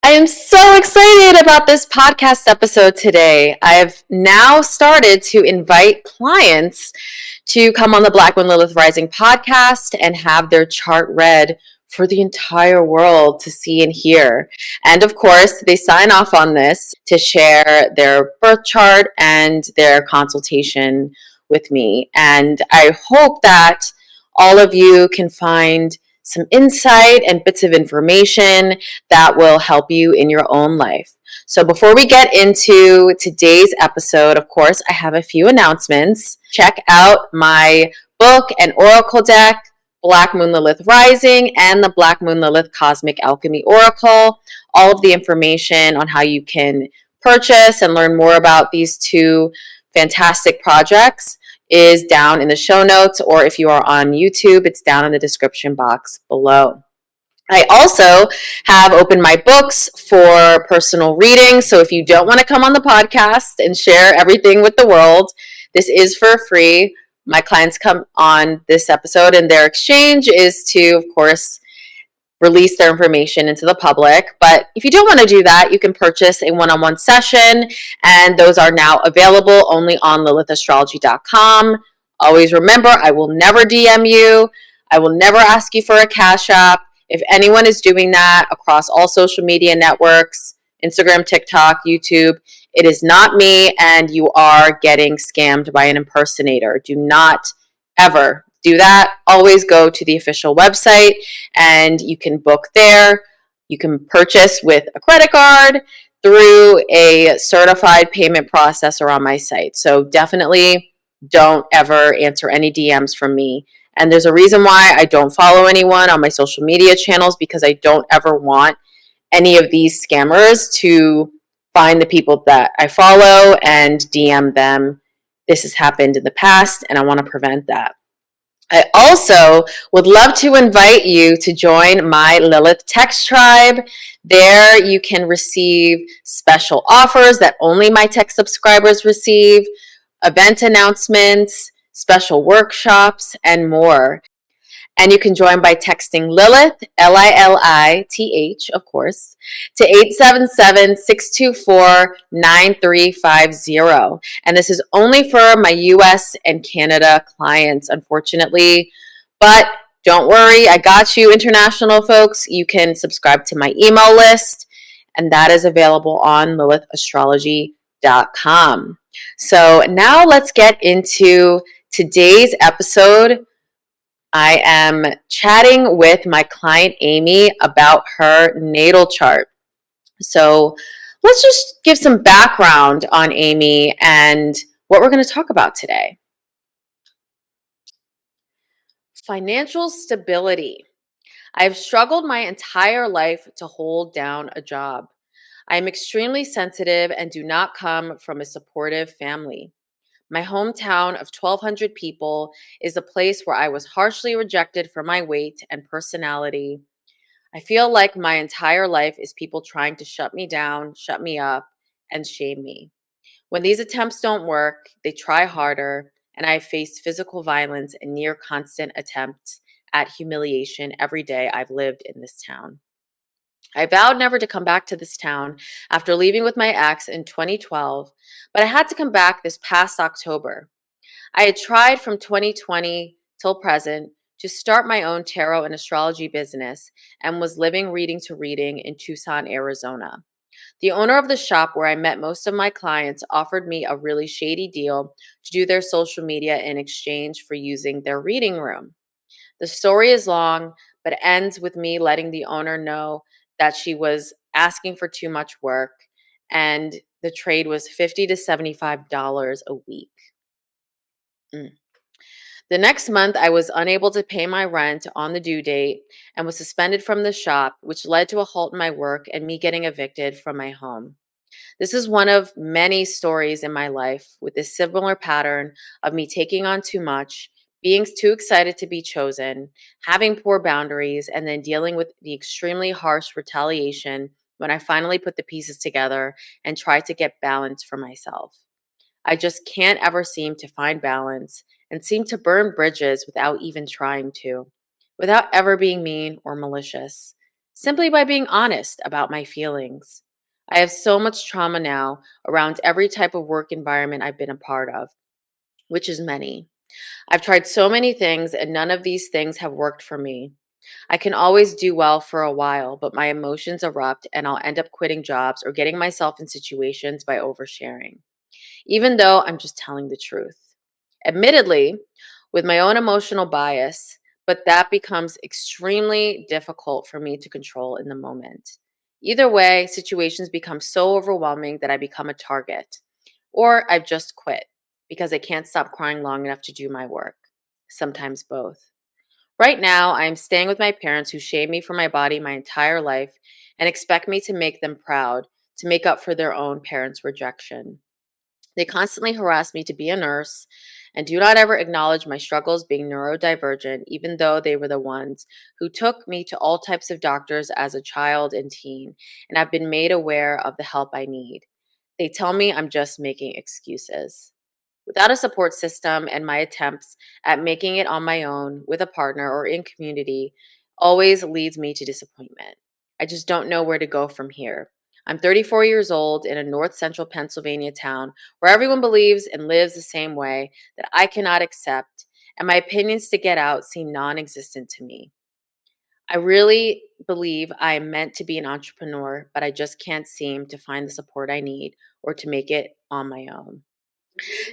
I am so excited about this podcast episode today. I've now started to invite clients to come on the Black Moon Lilith Rising podcast and have their chart read for the entire world to see and hear. And of course, they sign off on this to share their birth chart and their consultation with me. And I hope that all of you can find some insight and bits of information that will help you in your own life. So before we get into today's episode, of course, I have a few announcements. Check out my book and oracle deck, Black Moon Lilith Rising, and the Black Moon Lilith Cosmic Alchemy Oracle. All of the information on how you can purchase and learn more about these two fantastic projects is down in the show notes, or if you are on YouTube, it's down in the description box below. I also have opened my books for personal reading. So if you don't want to come on the podcast and share everything with the world, this is for free. My clients come on this episode and their exchange is to, of course, release their information into the public. But if you don't want to do that, you can purchase a one-on-one session, and those are now available only on lilithastrology.com. Always remember, I will never DM you. I will never ask you for a cash app. If anyone is doing that across all social media networks, Instagram, TikTok, YouTube, it is not me, and you are getting scammed by an impersonator. Do not ever do that. Always go to the official website and you can book there. You can purchase with a credit card through a certified payment processor on my site. So definitely don't ever answer any DMs from me. And there's a reason why I don't follow anyone on my social media channels, because I don't ever want any of these scammers to find the people that I follow and DM them. This has happened in the past, and I want to prevent that. I also would love to invite you to join my Lilith Text Tribe. There you can receive special offers that only my text subscribers receive, event announcements, special workshops, and more. And you can join by texting Lilith, Lilith, of course, to 877-624-9350. And this is only for my US and Canada clients, unfortunately. But don't worry, I got you, international folks. You can subscribe to my email list, and that is available on lilithastrology.com. So now let's get into today's episode. I am chatting with my client Amy about her natal chart. So let's just give some background on Amy and what we're going to talk about today. Financial stability. I have struggled my entire life to hold down a job. I am extremely sensitive and do not come from a supportive family. My hometown of 1,200 people is a place where I was harshly rejected for my weight and personality. I feel like my entire life is people trying to shut me down, shut me up, and shame me. When these attempts don't work, they try harder, and I have faced physical violence and near constant attempts at humiliation every day I've lived in this town. I vowed never to come back to this town after leaving with my ex in 2012, but I had to come back this past October. I had tried from 2020 till present to start my own tarot and astrology business and was living reading to reading in Tucson, Arizona. The owner of the shop where I met most of my clients offered me a really shady deal to do their social media in exchange for using their reading room. The story is long, but ends with me letting the owner know that she was asking for too much work, and the trade was $50 to $75 a week. The next month, I was unable to pay my rent on the due date and was suspended from the shop, which led to a halt in my work and me getting evicted from my home. This is one of many stories in my life with this similar pattern of me taking on too much, being too excited to be chosen, having poor boundaries, and then dealing with the extremely harsh retaliation when I finally put the pieces together and tried to get balance for myself. I just can't ever seem to find balance and seem to burn bridges without even trying to, without ever being mean or malicious. simply by being honest about my feelings. I have so much trauma now around every type of work environment I've been a part of, which is many. I've tried so many things, and none of these things have worked for me. I can always do well for a while, but my emotions erupt and I'll end up quitting jobs or getting myself in situations by oversharing, even though I'm just telling the truth. Admittedly, with my own emotional bias, but that becomes extremely difficult for me to control in the moment. Either way, situations become so overwhelming that I become a target, or I've just quit because I can't stop crying long enough to do my work. Sometimes both. Right now, I am staying with my parents who shame me for my body my entire life and expect me to make them proud to make up for their own parents' rejection. They constantly harass me to be a nurse and do not ever acknowledge my struggles being neurodivergent, even though they were the ones who took me to all types of doctors as a child and teen, and I've been made aware of the help I need. They tell me I'm just making excuses. Without a support system, and my attempts at making it on my own with a partner or in community always leads me to disappointment. I just don't know where to go from here. I'm 34 years old in a north central Pennsylvania town where everyone believes and lives the same way that I cannot accept, and my opinions to get out seem non existent to me. I really believe I am meant to be an entrepreneur, but I just can't seem to find the support I need or to make it on my own.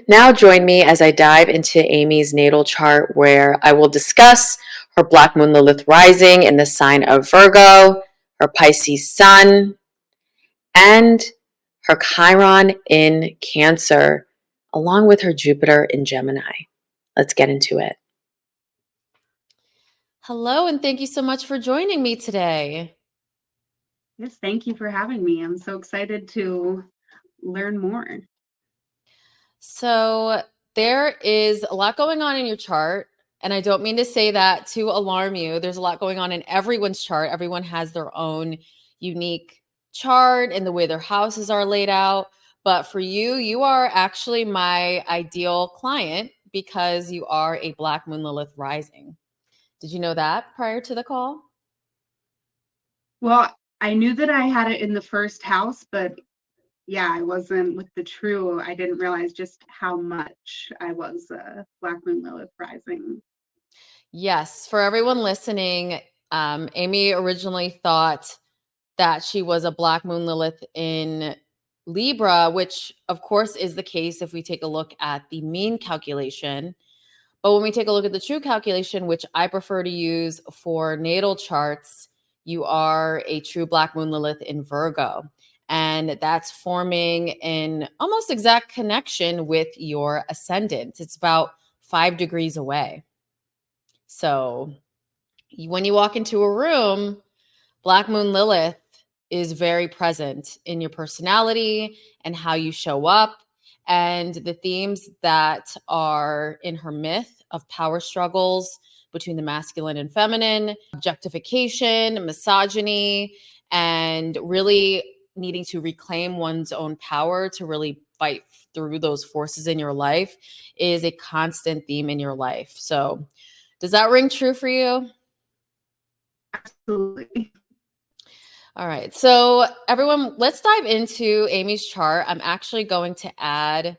Now, join me as I dive into Amy's natal chart, where I will discuss her Black Moon Lilith Rising in the sign of Virgo, her Pisces Sun, and her Chiron in Cancer, along with her Jupiter in Gemini. Let's get into it. Hello, and thank you so much for joining me today. Yes, thank you for having me. I'm so excited to learn more. So, there is a lot going on in your chart. And I don't mean to say that to alarm you. There's a lot going on in everyone's chart. Everyone has their own unique chart and the way their houses are laid out. But for you, you are actually my ideal client because you are a Black Moon Lilith Rising. Did you know that prior to the call? Well, I knew that I had it in the first house, but yeah, I wasn't with the true. I didn't realize just how much I was Black Moon Lilith Rising. Yes. For everyone listening, Amy originally thought that she was a Black Moon Lilith in Libra, which of course is the case if we take a look at the mean calculation. But when we take a look at the true calculation, which I prefer to use for natal charts, you are a true Black Moon Lilith in Virgo. And that's forming an almost exact connection with your ascendant. It's about 5 degrees away. So when you walk into a room, Black Moon Lilith is very present in your personality and how you show up, and the themes that are in her myth of power struggles between the masculine and feminine, objectification, misogyny, and really needing to reclaim one's own power to really fight through those forces in your life is a constant theme in your life. So, does that ring true for you? Absolutely. All right. So, everyone, let's dive into Amy's chart. I'm actually going to add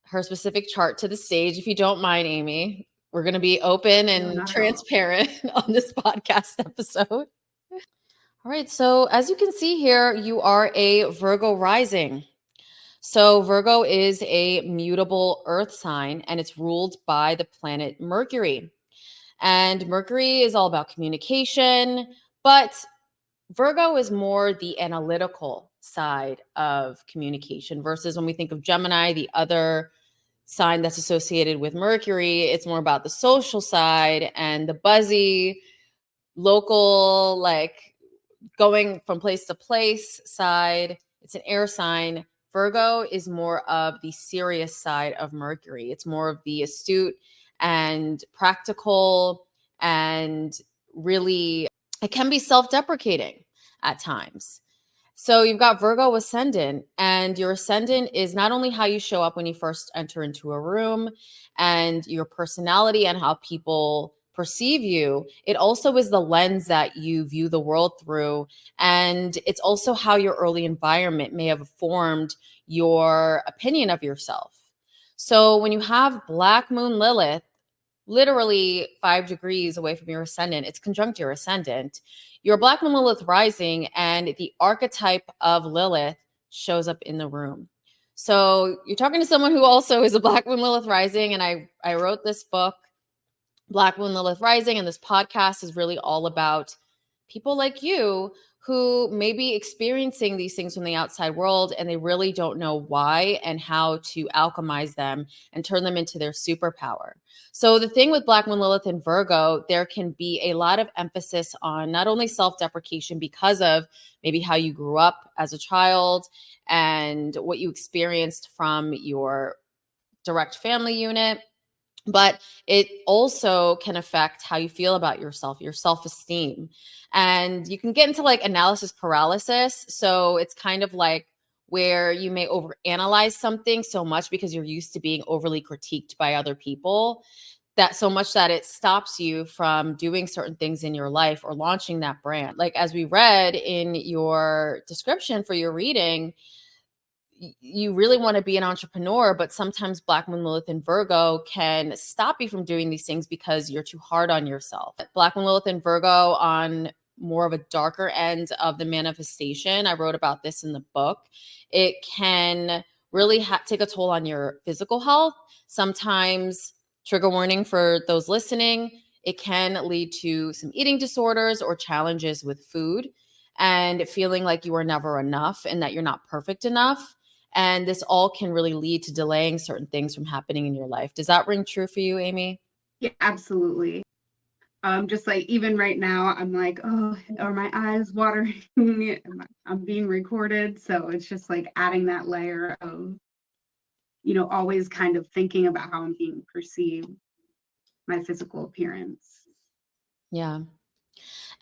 her specific chart to the stage, if you don't mind, Amy. We're going to be open and transparent on this podcast episode. All right. So, as you can see here, you are a Virgo rising. So, Virgo is a mutable earth sign and it's ruled by the planet Mercury. And Mercury is all about communication, but Virgo is more the analytical side of communication versus when we think of Gemini, the other sign that's associated with Mercury, it's more about the social side and the buzzy, local, like going from place to place side. It's an air sign. Virgo is more of the serious side of Mercury. It's more of the astute and practical, and really it can be self-deprecating at times. So you've got Virgo ascendant, and your ascendant is not only how you show up when you first enter into a room and your personality and how people perceive you, it also is the lens that you view the world through. And it's also how your early environment may have formed your opinion of yourself. So when you have Black Moon Lilith, literally 5 degrees away from your ascendant, it's conjunct your ascendant, your Black Moon Lilith rising, and the archetype of Lilith shows up in the room. So you're talking to someone who also is a Black Moon Lilith rising, and I wrote this book, Black Moon Lilith Rising, and this podcast is really all about people like you who may be experiencing these things from the outside world and they really don't know why and how to alchemize them and turn them into their superpower. So the thing with Black Moon Lilith and Virgo, there can be a lot of emphasis on not only self-deprecation because of maybe how you grew up as a child and what you experienced from your direct family unit, but it also can affect how you feel about yourself, your self-esteem. And you can get into like analysis paralysis. So it's kind of like where you may overanalyze something so much because you're used to being overly critiqued by other people, that so much that it stops you from doing certain things in your life or launching that brand. Like as we read in your description for your reading, you really want to be an entrepreneur, but sometimes Black Moon Lilith and Virgo can stop you from doing these things because you're too hard on yourself. Black Moon Lilith and Virgo on more of a darker end of the manifestation. I wrote about this in the book. It can really take a toll on your physical health. Sometimes, trigger warning for those listening, it can lead to some eating disorders or challenges with food and feeling like you are never enough and that you're not perfect enough. And this all can really lead to delaying certain things from happening in your life. Does that ring true for you, Amy? Yeah, absolutely. Just like even right now, I'm like, oh, are my eyes watering? I'm being recorded. So it's just like adding that layer of, always kind of thinking about how I'm being perceived, my physical appearance. Yeah.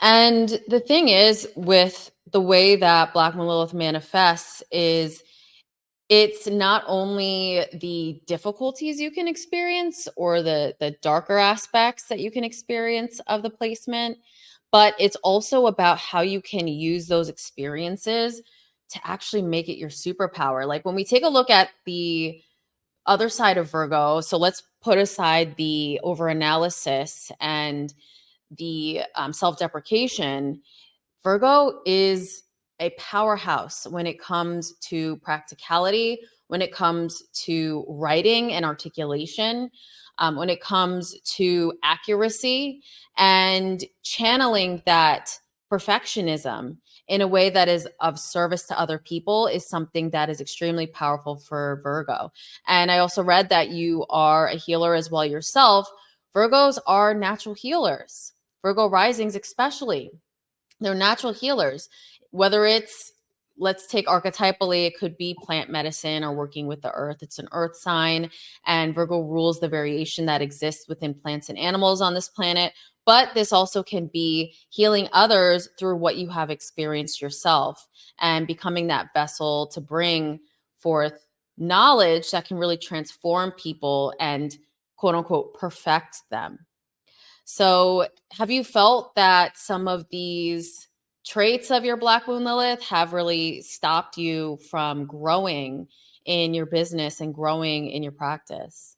And the thing is, with the way that Black Moon Lilith manifests is it's not only the difficulties you can experience or the darker aspects that you can experience of the placement, but it's also about how you can use those experiences to actually make it your superpower. Like when we take a look at the other side of Virgo, so let's put aside the overanalysis and the self-deprecation. Virgo is a powerhouse when it comes to practicality, when it comes to writing and articulation, when it comes to accuracy and channeling that perfectionism in a way that is of service to other people is something that is extremely powerful for Virgo. And I also read that you are a healer as well yourself. Virgos are natural healers. Virgo risings especially. They're natural healers, whether it's, let's take archetypally, it could be plant medicine or working with the earth. It's an earth sign, and Virgo rules the variation that exists within plants and animals on this planet. But this also can be healing others through what you have experienced yourself and becoming that vessel to bring forth knowledge that can really transform people and quote unquote perfect them. So have you felt that some of these traits of your Black Moon Lilith have really stopped you from growing in your business and growing in your practice?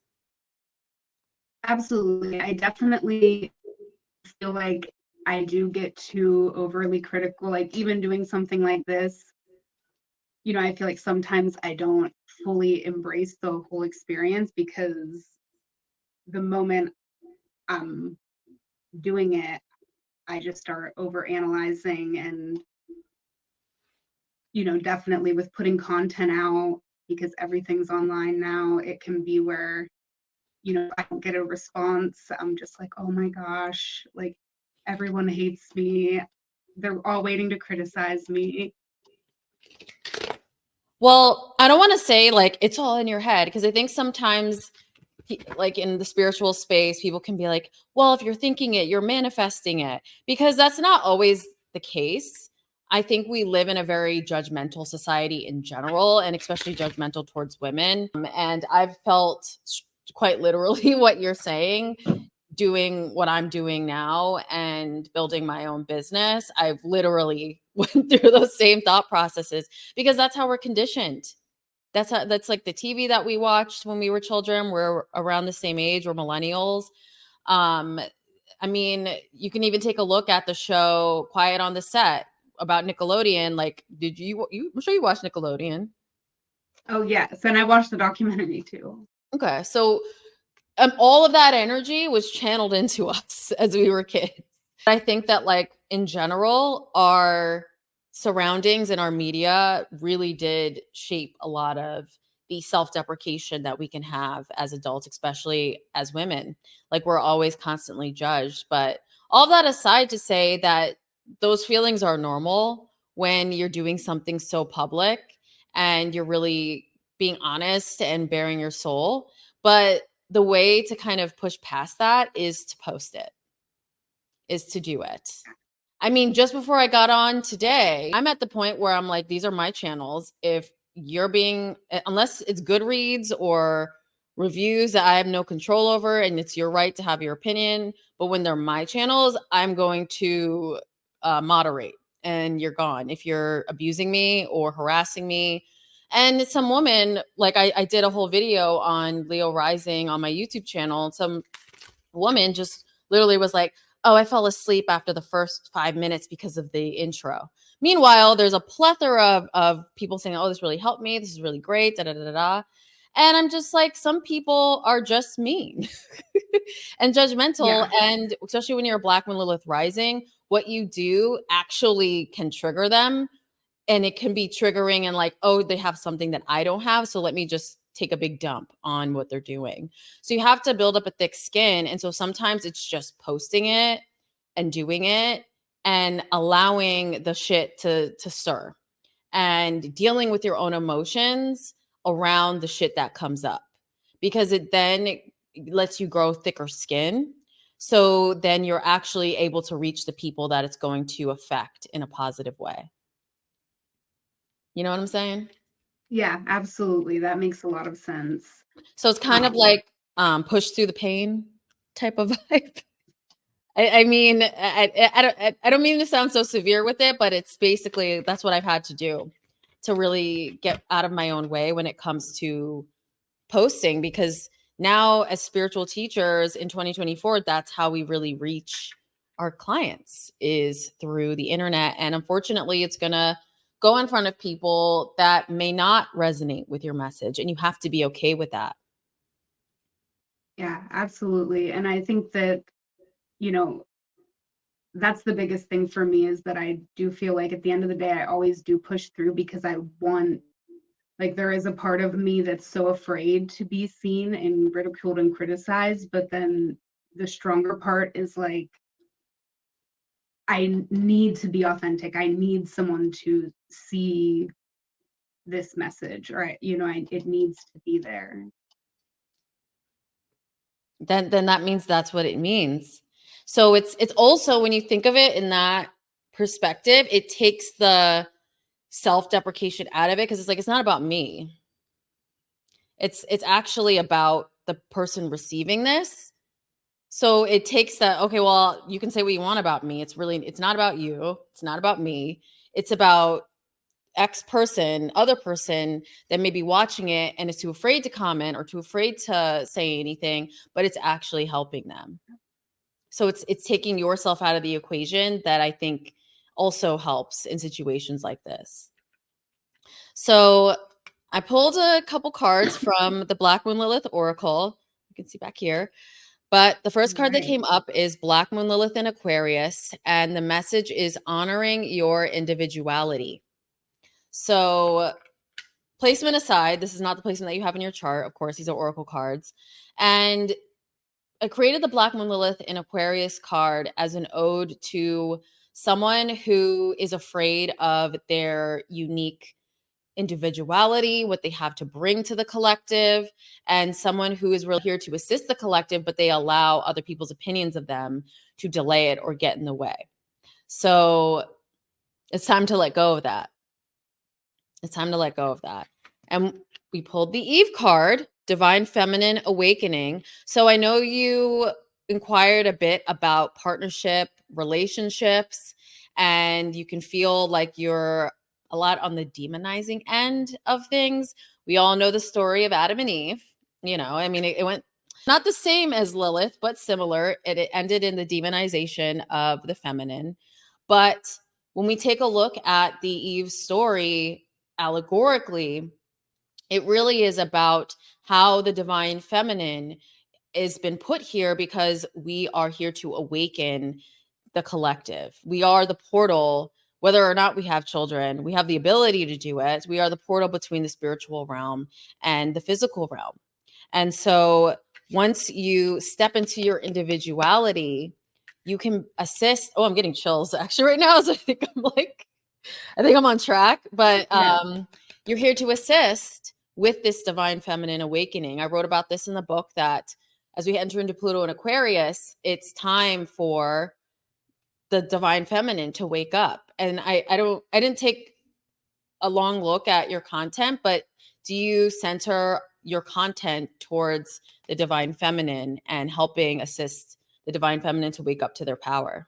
Absolutely. I definitely feel like I do get too overly critical, like even doing something like this, I feel like sometimes I don't fully embrace the whole experience because the moment I'm doing it, I just start over analyzing and, definitely with putting content out because everything's online now, it can be where, if I don't get a response, I'm just like, oh my gosh, like everyone hates me. They're all waiting to criticize me. Well, I don't want to say like it's all in your head because I think sometimes like in the spiritual space, people can be like, well, if you're thinking it, you're manifesting it, because that's not always the case. I think we live in a very judgmental society in general, and especially judgmental towards women. And I've felt quite literally what you're saying. doing what I'm doing now and building my own business, I've literally went through those same thought processes because that's how we're conditioned. That's like the TV that we watched when we were children. We're around the same age. We're millennials. Um, I mean, you can even take a look at the show Quiet on the Set about Nickelodeon. Like, I'm sure you watched Nickelodeon. Oh yes, and I watched the documentary too. Okay, so all of that energy was channeled into us as we were kids. I think that, like, in general, our surroundings and our media really did shape a lot of the self-deprecation that we can have as adults, especially as women. Like, we're always constantly judged. But all that aside, to say that those feelings are normal when you're doing something so public and you're really being honest and bearing your soul. But the way to kind of push past that is to post it, is to do it. I mean, just before I got on today, I'm at the point where I'm like, these are my channels. If you're being, unless it's Goodreads or reviews that I have no control over, and it's your right to have your opinion, but when they're my channels, I'm going to moderate, and you're gone if you're abusing me or harassing me. And some woman, like, I did a whole video on Leo Rising on my YouTube channel, and some woman just literally was like, oh, I fell asleep after the first 5 minutes because of the intro. Meanwhile, there's a plethora of people saying, oh, this really helped me. This is really great. Da, da, da, da, da. And I'm just like, some people are just mean and judgmental. Yeah. And especially when you're a Black Moon Lilith Rising, what you do actually can trigger them. And it can be triggering and like, oh, they have something that I don't have. So let me just take a big dump on what they're doing. So you have to build up a thick skin. And so sometimes it's just posting it and doing it and allowing the shit to stir and dealing with your own emotions around the shit that comes up, because it then lets you grow thicker skin. So then you're actually able to reach the people that it's going to affect in a positive way. You know what I'm saying? Yeah, absolutely. That makes a lot of sense. So it's kind of like push through the pain type of vibe. I mean, I don't mean to sound so severe with it, but it's basically that's what I've had to do to really get out of my own way when it comes to posting, because now as spiritual teachers in 2024, that's how we really reach our clients, is through the internet. And unfortunately, it's going to go in front of people that may not resonate with your message, and you have to be okay with that. Yeah, absolutely. And I think that, you know, that's the biggest thing for me, is that I do feel like at the end of the day, I always do push through because I want, like, there is a part of me that's so afraid to be seen and ridiculed and criticized. But then the stronger part is like, I need to be authentic. I need someone to see this message, or, it needs to be there. Then that means that's what it means. So it's also, when you think of it in that perspective, it takes the self-deprecation out of it, because it's like, it's not about me. It's actually about the person receiving this. So it takes that, okay, well, you can say what you want about me. It's not about you. It's not about me. It's about X person, other person that may be watching it and is too afraid to comment or too afraid to say anything, but it's actually helping them. So it's taking yourself out of the equation, that I think also helps in situations like this. So I pulled a couple cards from the Black Moon Lilith Oracle. You can see back here. But the first card that Right. came up is Black Moon Lilith in Aquarius, and the message is honoring your individuality. So, placement aside, this is not the placement that you have in your chart. Of course, these are oracle cards. And I created the Black Moon Lilith in Aquarius card as an ode to someone who is afraid of their unique individuality, what they have to bring to the collective, and someone who is really here to assist the collective, but they allow other people's opinions of them to delay it or get in the way. So it's time to let go of that. It's time to let go of that. And we pulled the Eve card, Divine Feminine Awakening. So I know you inquired a bit about partnership, relationships, and you can feel like you're a lot on the demonizing end of things. We all know the story of Adam and Eve. You know, I mean, it went not the same as Lilith, but similar. It ended in the demonization of the feminine. But when we take a look at the Eve story allegorically, it really is about how the divine feminine has been put here because we are here to awaken the collective. We are the portal, whether or not we have children, we have the ability to do it. We are the portal between the spiritual realm and the physical realm. And so once you step into your individuality, you can assist. Oh, I'm getting chills actually right now. So I think I'm on track, but you're here to assist with this divine feminine awakening. I wrote about this in the book that as we enter into Pluto and Aquarius, it's time for the divine feminine to wake up. And I didn't take a long look at your content, but do you center your content towards the divine feminine and helping assist the divine feminine to wake up to their power?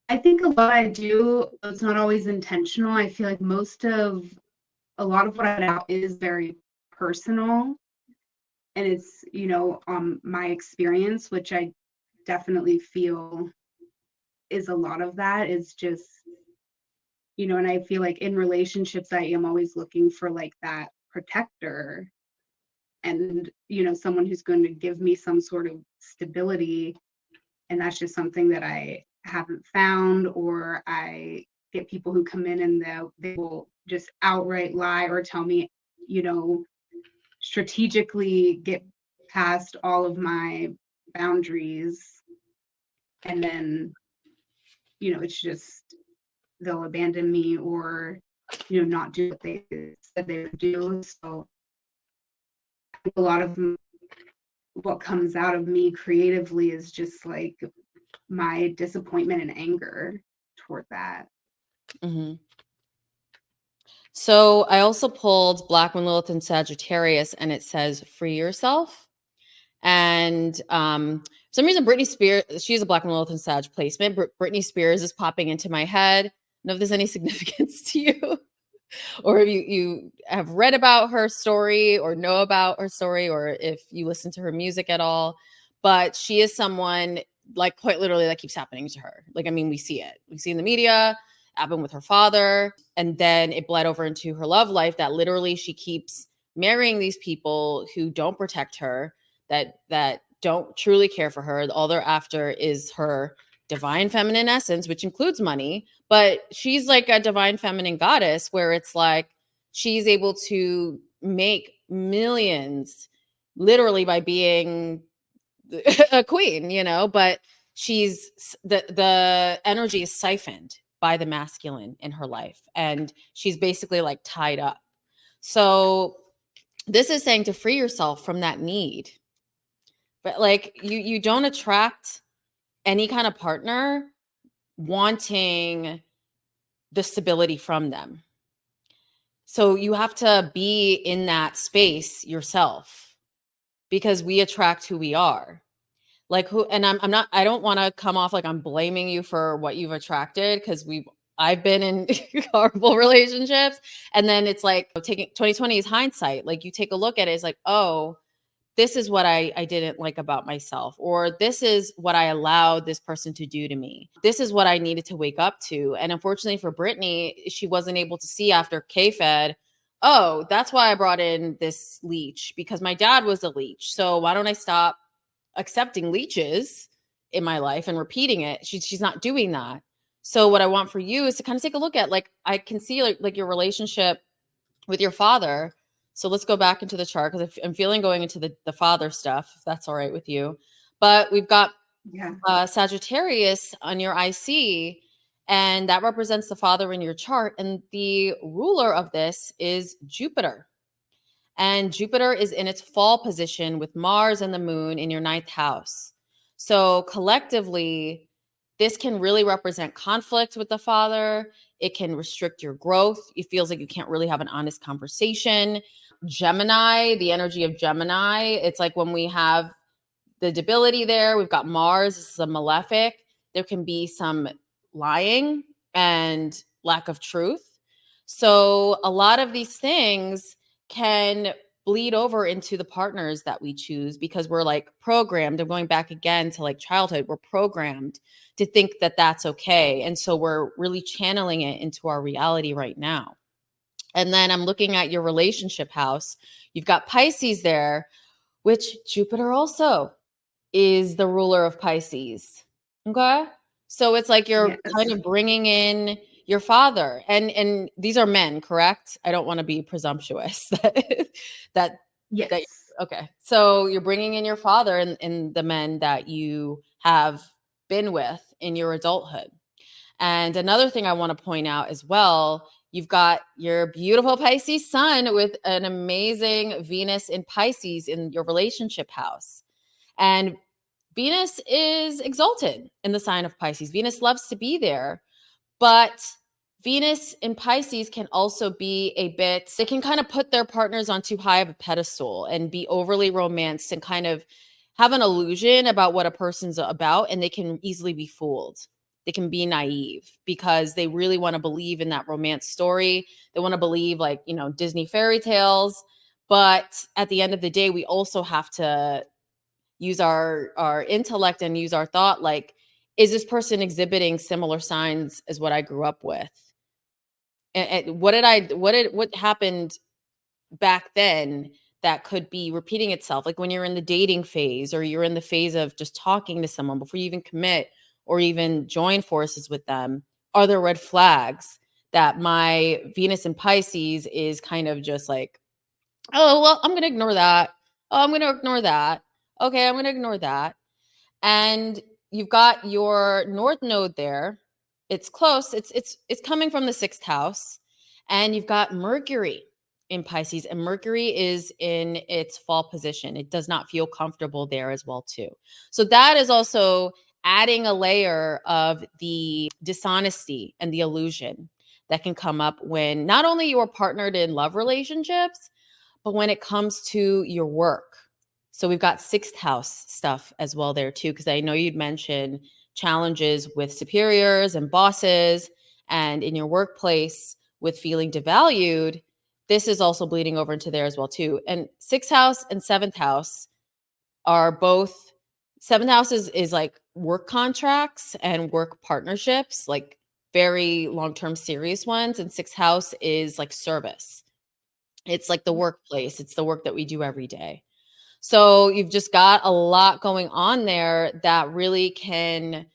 I think a lot I do, it's not always intentional. I feel like a lot of what I put out is very personal, and it's, my experience, which I definitely feel is a lot of that is just, and I feel like in relationships, I am always looking for like that protector and, someone who's going to give me some sort of stability. And that's just something that I haven't found, or I get people who come in and they will just outright lie or tell me, strategically get past all of my boundaries. And then, it's just they'll abandon me or, not do what they said they would do. So I think a lot of what comes out of me creatively is just like my disappointment and anger toward that. Mm-hmm. So I also pulled Black Moon Lilith and Sagittarius, and it says free yourself. And for some reason, Britney Spears, she's a Black Moon Lilith and Sag placement. Britney Spears is popping into my head. I don't know if there's any significance to you, or if you have read about her story or know about her story, or if you listen to her music at all. But she is someone, like, quite literally, that keeps happening to her. Like, I mean, we see it. We see in the media, happened with her father, and then it bled over into her love life, that literally she keeps marrying these people who don't protect her, that don't truly care for her. All they're after is her divine feminine essence, which includes money. But she's like a divine feminine goddess, where it's like she's able to make millions literally by being a queen, but she's the energy is siphoned by the masculine in her life, and she's basically like tied up. So this is saying to free yourself from that need. But like you don't attract any kind of partner wanting the stability from them. So you have to be in that space yourself, because we attract who we are. Like who, and I'm not, I don't want to come off like I'm blaming you for what you've attracted, because I've been in horrible relationships. And then it's like taking 2020 is hindsight. Like you take a look at it, it's like, oh, this is what I didn't like about myself, or this is what I allowed this person to do to me. This is what I needed to wake up to. And unfortunately for Brittany, she wasn't able to see after K-Fed, oh, that's why I brought in this leech, because my dad was a leech. So why don't I stop accepting leeches in my life and repeating it? She's not doing that. So what I want for you is to kind of take a look at, like, I can see like your relationship with your father. So let's go back into the chart, because I'm feeling going into the father stuff, if that's all right with you. But we've got Sagittarius on your IC, and that represents the father in your chart. And the ruler of this is Jupiter. And Jupiter is in its fall position with Mars and the moon in your ninth house. So collectively, this can really represent conflict with the father. It can restrict your growth. It feels like you can't really have an honest conversation. Gemini, the energy of Gemini, it's like when we have the debility there. We've got Mars. This is a malefic. There can be some lying and lack of truth. So a lot of these things can bleed over into the partners that we choose because we're like programmed. I'm going back again to like childhood. We're programmed to think that that's okay. And so we're really channeling it into our reality right now. And then I'm looking at your relationship house. You've got Pisces there, which Jupiter also is the ruler of Pisces. Okay? So it's like you're kind Yes. of bringing in your father. And these are men, correct? I don't want to be presumptuous that that Yes. okay. So you're bringing in your father and the men that you have been with in your adulthood. And another thing I want to point out as well, you've got your beautiful Pisces sun with an amazing Venus in Pisces in your relationship house. And Venus is exalted in the sign of Pisces. Venus loves to be there, but Venus in Pisces can also be a bit, they can kind of put their partners on too high of a pedestal and be overly romanced and kind of have an illusion about what a person's about, and they can easily be fooled. They can be naive because they really want to believe in that romance story. They want to believe, like, you know, Disney fairy tales. But at the end of the day, we also have to use our intellect and use our thought, like, is this person exhibiting similar signs as what I grew up with? And what happened back then that could be repeating itself, like when you're in the dating phase or you're in the phase of just talking to someone before you even commit or even join forces with them. Are there red flags that my Venus in Pisces is kind of just like, oh, well, I'm going to ignore that. Oh, I'm going to ignore that. Okay, I'm going to ignore that. And you've got your north node there. It's close. It's coming from the 6th house. And you've got Mercury in Pisces, and Mercury is in its fall position. It does not feel comfortable there as well too. So that is also adding a layer of the dishonesty and the illusion that can come up when not only you're partnered in love relationships, but when it comes to your work. So we've got 6th house stuff as well there too, because I know you'd mentioned challenges with superiors and bosses and in your workplace with feeling devalued. This is also bleeding over into there as well too. And 6th house and 7th house are both, 7th house is like work contracts and work partnerships, like very long-term serious ones. And 6th house is like service. It's like the workplace. It's the work that we do every day. So you've just got a lot going on there that really can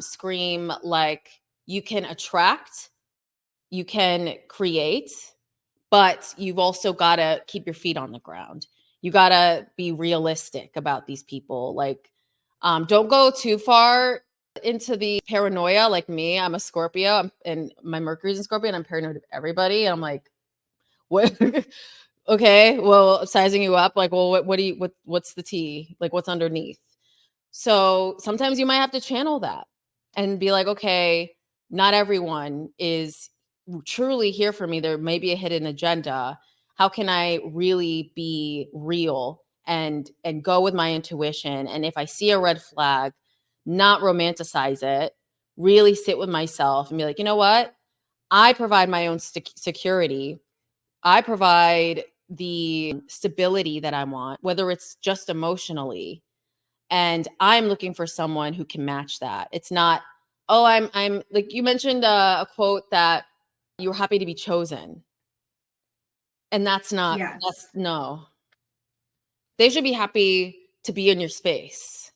scream like you can attract, you can create, but you've also got to keep your feet on the ground. You got to be realistic about these people. Like, don't go too far into the paranoia like me. I'm a Scorpio, and my Mercury's in Scorpio, and I'm paranoid of everybody. And I'm like, what? Okay, well, sizing you up, like, well, what do you, what's the tea? Like, what's underneath? So sometimes you might have to channel that and be like, okay, not everyone is truly here for me. There may be a hidden agenda. How can I really be real and go with my intuition? And if I see a red flag, not romanticize it, really sit with myself and be like, you know what? I provide my own security. I provide the stability that I want, whether it's just emotionally. And I'm looking for someone who can match that. It's not, oh, I'm like you mentioned a quote that you were happy to be chosen. And that's not, that's Yes. no. They should be happy to be in your space.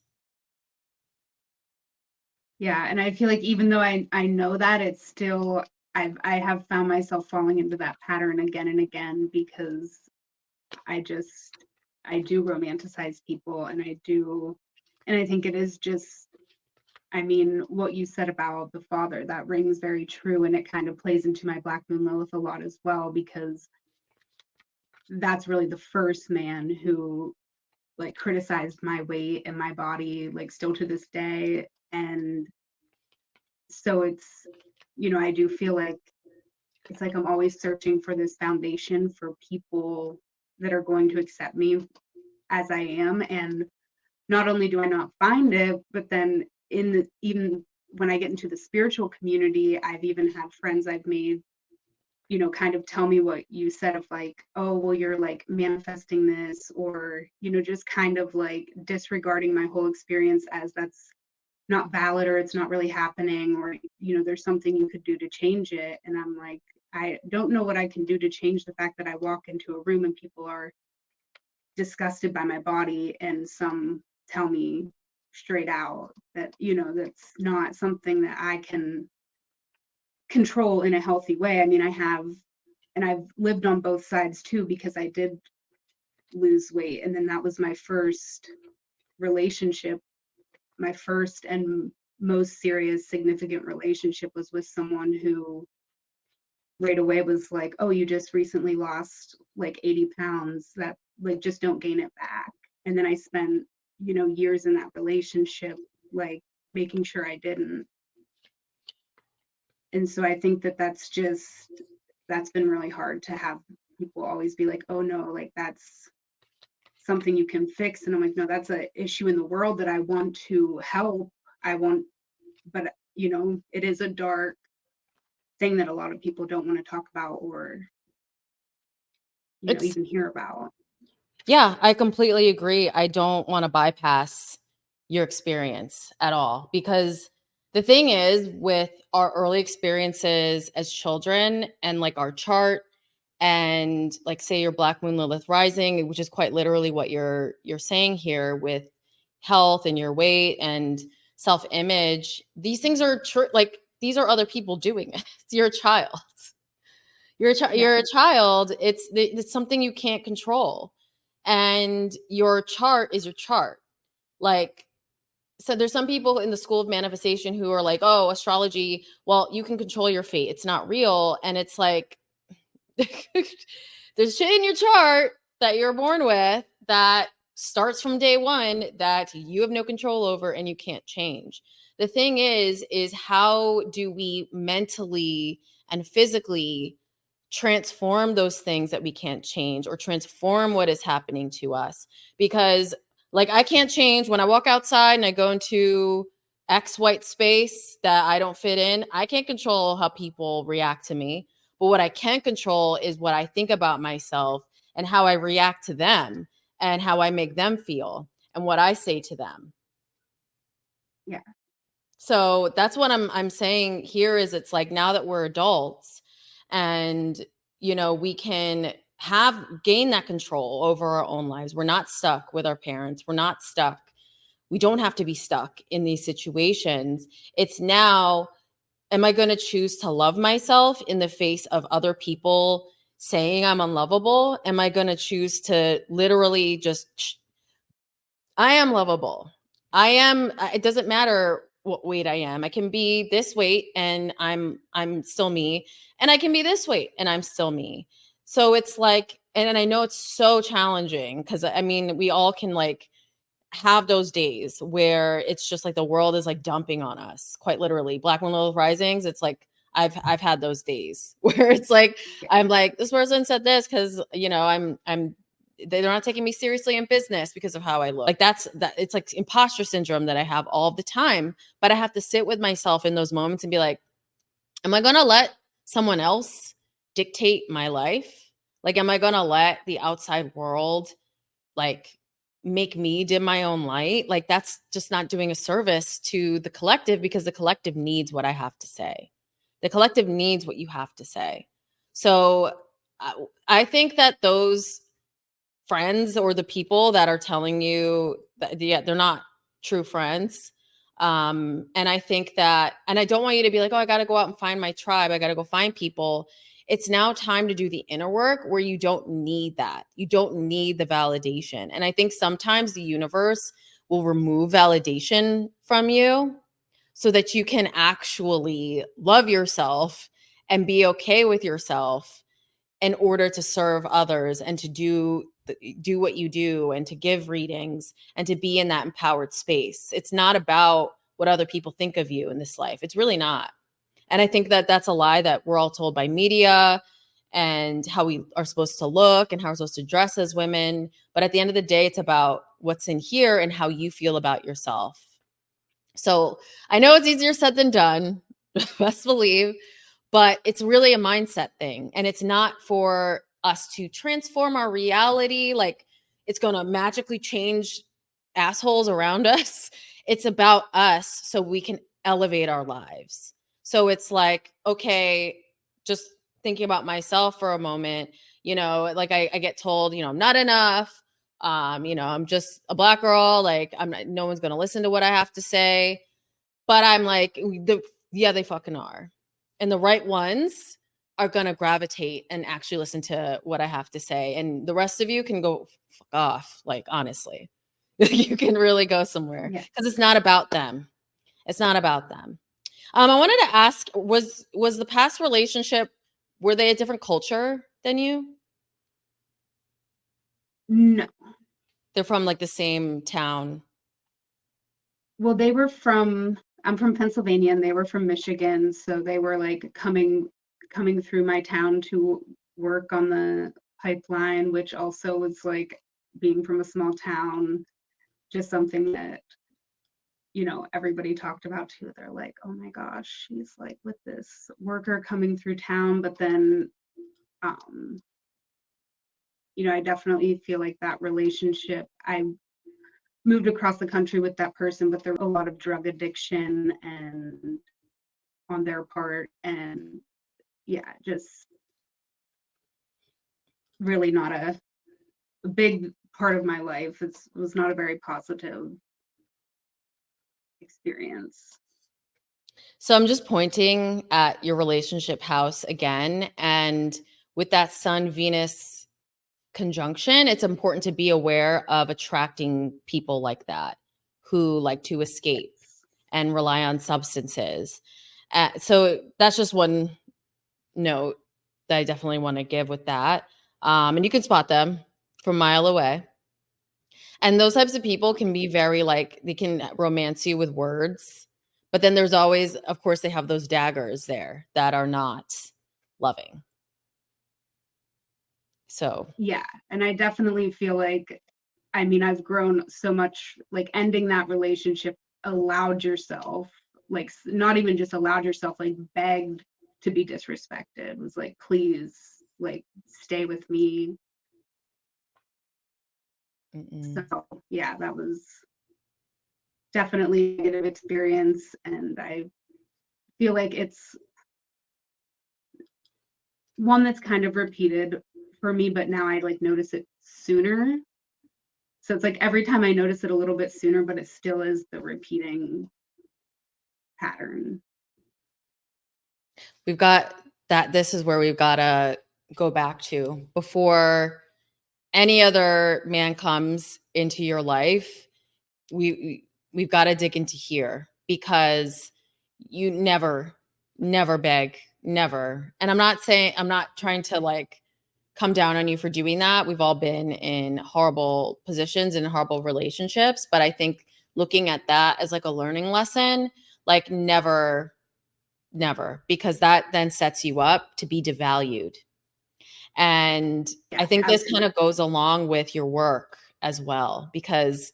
Yeah, and I feel like even though I know that, it's still I have found myself falling into that pattern again and again because I just I do romanticize people and I do, and I think it is just, I mean, what you said about the father, that rings very true, and it kind of plays into my Black Moon Lilith a lot as well because that's really the first man who like criticized my weight and my body, like still to this day. And so it's, you know, I do feel like it's like I'm always searching for this foundation for people that are going to accept me as I am. And not only do I not find it, but then even when I get into the spiritual community, I've even had friends I've made, you know, kind of tell me what you said of like, oh, well, you're like manifesting this, or, you know, just kind of like disregarding my whole experience as that's not valid, or it's not really happening, or, you know, there's something you could do to change it. And I'm like, I don't know what I can do to change the fact that I walk into a room and people are disgusted by my body, and some tell me straight out that, you know, that's not something that I can control in a healthy way. I mean, I've lived on both sides too, because I did lose weight, and then that was my first relationship. My first and most serious significant relationship was with someone who right away was like, oh, you just recently lost like 80 pounds, that like just don't gain it back. And then I spent, you know, years in that relationship like making sure I didn't. And so I think that that's been really hard to have people always be like, oh no, like that's something you can fix. And I'm like, no, that's an issue in the world that I want to help. But you know, it is a dark thing that a lot of people don't want to talk about, or, you know, It's even hear about. Yeah, I completely agree. I don't want to bypass your experience at all, because the thing is, with our early experiences as children and like our chart, and like say your Black Moon Lilith Rising, which is quite literally what you're saying here with health and your weight and self-image, these things are like these are other people doing it. You're a child. Yeah. You're a child. It's something you can't control, and your chart is your chart. Like, so there's some people in the school of manifestation who are like, oh, astrology, well, you can control your fate, it's not real. And it's like, there's shit in your chart that you're born with that starts from day one that you have no control over and you can't change. The thing is how do we mentally and physically transform those things that we can't change, or transform what is happening to us? Because like, I can't change when I walk outside and I go into X white space that I don't fit in. I can't control how people react to me. But what I can control is what I think about myself and how I react to them and how I make them feel and what I say to them. Yeah. So that's what I'm saying here is, it's like, now that we're adults and, you know, we can gain that control over our own lives. We're not stuck with our parents. We're not stuck. We don't have to be stuck in these situations. It's now, am I going to choose to love myself in the face of other people saying I'm unlovable? Am I going to choose to literally just, I am lovable. It doesn't matter what weight I am. I can be this weight and I'm still me. And I can be this weight and I'm still me. So it's like, and I know it's so challenging, because I mean, we all can like have those days where it's just like the world is like dumping on us, quite literally. Black Moon Lilith Risings, it's like I've had those days where it's like, Yeah. I'm like, this person said this because, you know, they're not taking me seriously in business because of how I look. Like that it's like imposter syndrome that I have all the time. But I have to sit with myself in those moments and be like, am I gonna let someone else dictate my life? Like, am I gonna let the outside world like make me dim my own light? Like, that's just not doing a service to the collective, because the collective needs what I have to say. The collective needs what you have to say. So I think that those friends, or the people that are telling you that, yeah, they're not true friends. And I think that, and I don't want you to be like, oh, I got to go out and find my tribe, I got to go find people. It's now time to do the inner work where you don't need that. You don't need the validation. And I think sometimes the universe will remove validation from you so that you can actually love yourself and be okay with yourself, in order to serve others and to do what you do and to give readings and to be in that empowered space. It's not about what other people think of you in this life. It's really not. And I think that that's a lie that we're all told by media, and how we are supposed to look and how we're supposed to dress as women. But at the end of the day, it's about what's in here and how you feel about yourself. So I know it's easier said than done, best believe, but it's really a mindset thing. And it's not for us to transform our reality. Like it's going to magically change assholes around us. It's about us so we can elevate our lives. So it's like, okay, just thinking about myself for a moment, like I get told, I'm not enough. I'm just a Black girl. Like no one's going to listen to what I have to say. But I'm like, yeah, they fucking are. And the right ones are going to gravitate and actually listen to what I have to say. And the rest of you can go fuck off. Like, honestly, you can really go somewhere because it's not about them. It's not about them. I wanted to ask, was the past relationship, were they a different culture than you? No. They're from like the same town. Well, I'm from Pennsylvania and they were from Michigan. So they were like coming through my town to work on the pipeline, which also was like being from a small town, just something that, everybody talked about too. They're like, oh my gosh, she's like with this worker coming through town. But then, I definitely feel like that relationship, I moved across the country with that person, but there was a lot of drug addiction and on their part, and just really not a big part of my life. It was not a very positive experience. So I'm just pointing at your relationship house again, and with that Sun Venus conjunction, it's important to be aware of attracting people like that who like to escape and rely on substances. So that's just one note that I definitely want to give with that. And you can spot them from a mile away. And those types of people can be very like, they can romance you with words. But then there's always, of course, they have those daggers there that are not loving. So yeah, and I definitely feel like, I've grown so much, like ending that relationship allowed yourself, like not even just allowed yourself, like begged to be disrespected. It was like, please, like stay with me. So yeah, that was definitely a negative experience, and I feel like it's one that's kind of repeated for me, but now I like notice it sooner. So it's like every time I notice it a little bit sooner, but it still is the repeating pattern. we've got that. This is where we've got to go back to before any other man comes into your life. We've got to dig into here, because you never beg, never. And I'm not trying to like come down on you for doing that. We've all been in horrible positions and horrible relationships, but I think looking at that as like a learning lesson, like never, because that then sets you up to be devalued. And I think this kind of goes along with your work as well, because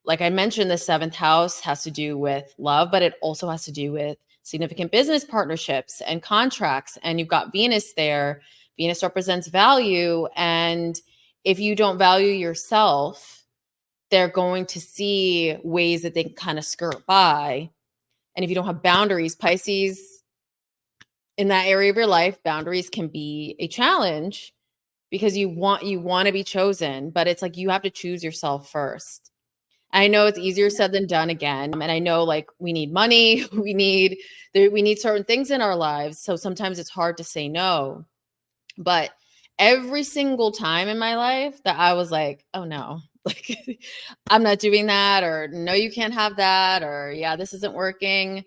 like I mentioned, the seventh house has to do with love, but it also has to do with significant business partnerships and contracts. And you've got Venus there. Venus represents value. And if you don't value yourself, they're going to see ways that they can kind of skirt by. And if you don't have boundaries, Pisces, in that area of your life, boundaries can be a challenge, because you want to be chosen, but it's like you have to choose yourself first. I know it's easier said than done again. And I know like we need money, we need certain things in our lives. So sometimes it's hard to say no. But every single time in my life that I was like, oh no, like I'm not doing that, or no, you can't have that, or yeah, this isn't working.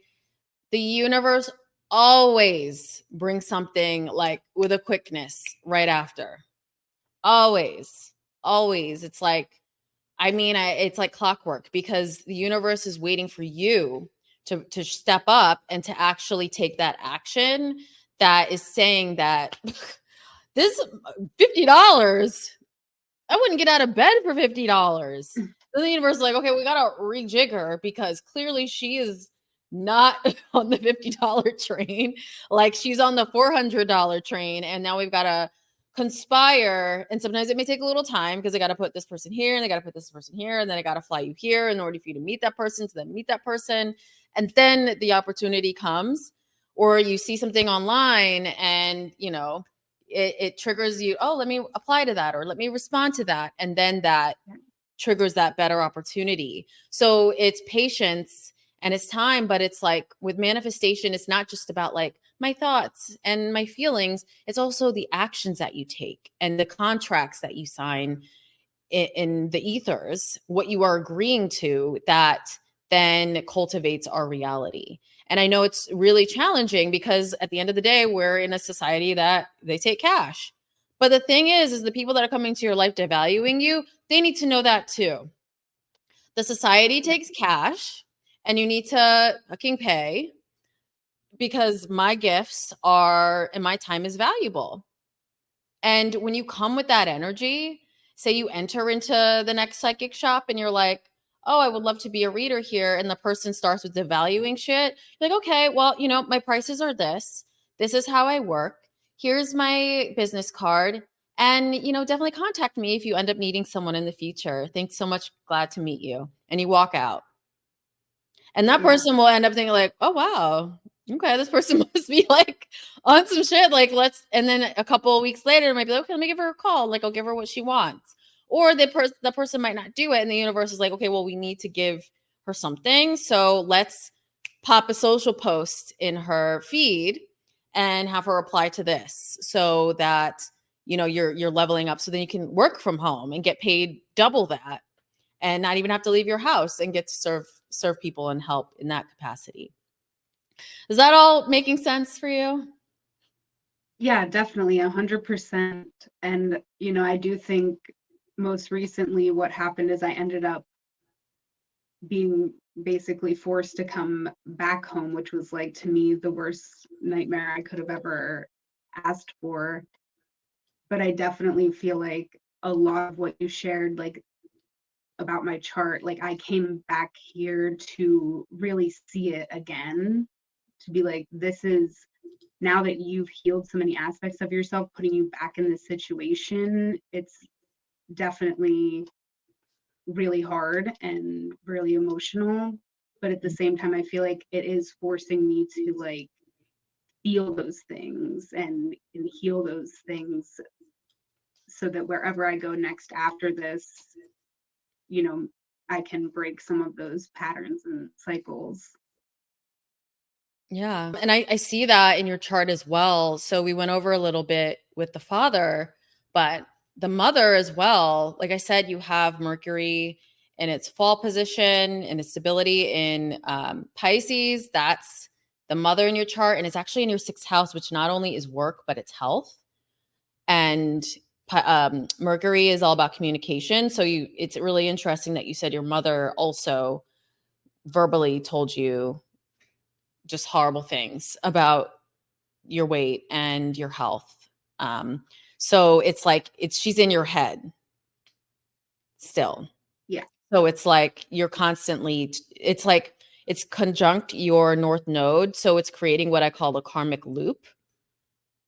The universe always brings something like with a quickness right after. Always. It's like, it's like clockwork, because the universe is waiting for you to step up and to actually take that action that is saying that this $50, I wouldn't get out of bed for $50. Then the universe is like, okay, we gotta rejig her because clearly she is not on the $50 train. Like she's on the $400 train, and now we've got to conspire. And sometimes it may take a little time because they got to put this person here, and they got to put this person here, and then I got to fly you here in order for you to meet that person, to then meet that person, and then the opportunity comes, or you see something online, and it triggers you. Oh, let me apply to that, or let me respond to that, and then that triggers that better opportunity. So it's patience and it's time, but it's like with manifestation, it's not just about like my thoughts and my feelings. It's also the actions that you take and the contracts that you sign in the ethers, what you are agreeing to that then cultivates our reality. And I know it's really challenging because at the end of the day, we're in a society that they take cash. But the thing is the people that are coming to your life devaluing you, they need to know that too. The society takes cash and you need to fucking pay because my gifts are and my time is valuable. And when you come with that energy, say you enter into the next psychic shop and you're like, oh, I would love to be a reader here. And the person starts with devaluing shit. You're like, okay, well, my prices are this. This is how I work. Here's my business card. And, definitely contact me if you end up needing someone in the future. Thanks so much. Glad to meet you. And you walk out. And that person will end up thinking like, oh, wow. Okay, this person must be like on some shit. Like, and then a couple of weeks later, it might be like, okay, let me give her a call. Like, I'll give her what she wants. Or the person might not do it. And the universe is like, okay, well, we need to give her something. So let's pop a social post in her feed and have her apply to this so that, you're leveling up. So then you can work from home and get paid double that and not even have to leave your house and get to serve people and help in that capacity. Is that all making sense for you? Yeah, definitely 100%. And, I do think most recently what happened is I ended up being basically forced to come back home, which was like to me the worst nightmare I could have ever asked for. But I definitely feel like a lot of what you shared, like about my chart, like I came back here to really see it again, to be like, this is now that you've healed so many aspects of yourself, putting you back in this situation, it's definitely really hard and really emotional. But at the same time, I feel like it is forcing me to like feel those things and heal those things so that wherever I go next after this, I can break some of those patterns and cycles. Yeah. And I see that in your chart as well. So we went over a little bit with the father, but the mother as well. Like I said, you have Mercury in its fall position and its stability in Pisces. That's the mother in your chart. And it's actually in your sixth house, which not only is work, but it's health. And Mercury is all about communication. So it's really interesting that you said your mother also verbally told you just horrible things about your weight and your health. So it's like she's in your head still. Yeah. So it's like you're constantly it's like it's conjunct your north node, so it's creating what I call the karmic loop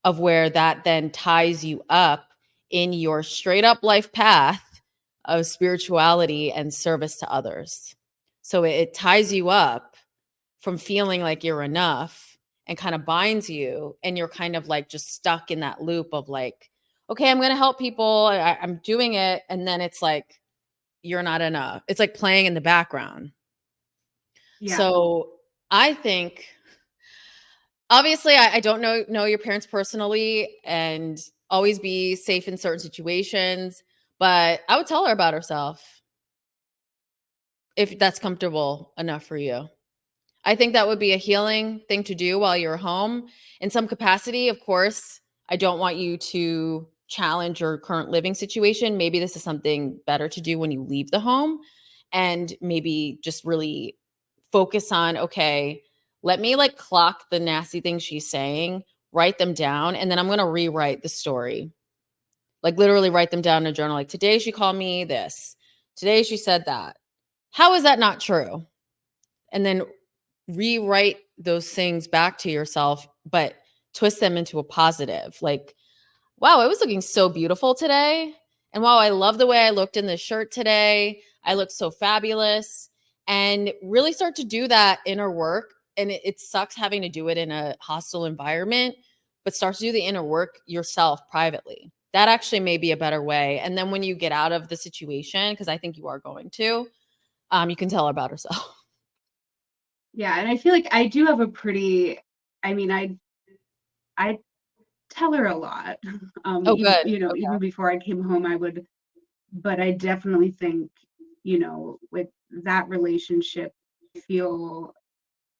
of where that then ties you up in your straight up life path of spirituality and service to others. So it ties you up from feeling like you're enough and kind of binds you. And you're kind of like just stuck in that loop of like, okay, I'm going to help people. I'm doing it. And then it's like, you're not enough. It's like playing in the background. Yeah. So I think, obviously, I don't know your parents personally and always be safe in certain situations, but I would tell her about herself if that's comfortable enough for you. I think that would be a healing thing to do while you're home in some capacity. Of course, I don't want you to challenge your current living situation. Maybe this is something better to do when you leave the home and maybe just really focus on, okay, let me like clock the nasty things she's saying, write them down, and then I'm going to rewrite the story. Like literally write them down in a journal. Like today she called me this. Today she said that. How is that not true? And then rewrite those things back to yourself, but twist them into a positive. Like, wow, it was looking so beautiful today. And wow, I love the way I looked in this shirt today. I look so fabulous. And really start to do that inner work. And it sucks having to do it in a hostile environment, but start to do the inner work yourself privately. That actually may be a better way. And then when you get out of the situation, because I think you are going to, you can tell her about herself. Yeah, and I feel like I do have a pretty, I mean, I tell her a lot. Oh, Even, good. even before I came home, I would, but I definitely think, with that relationship, I feel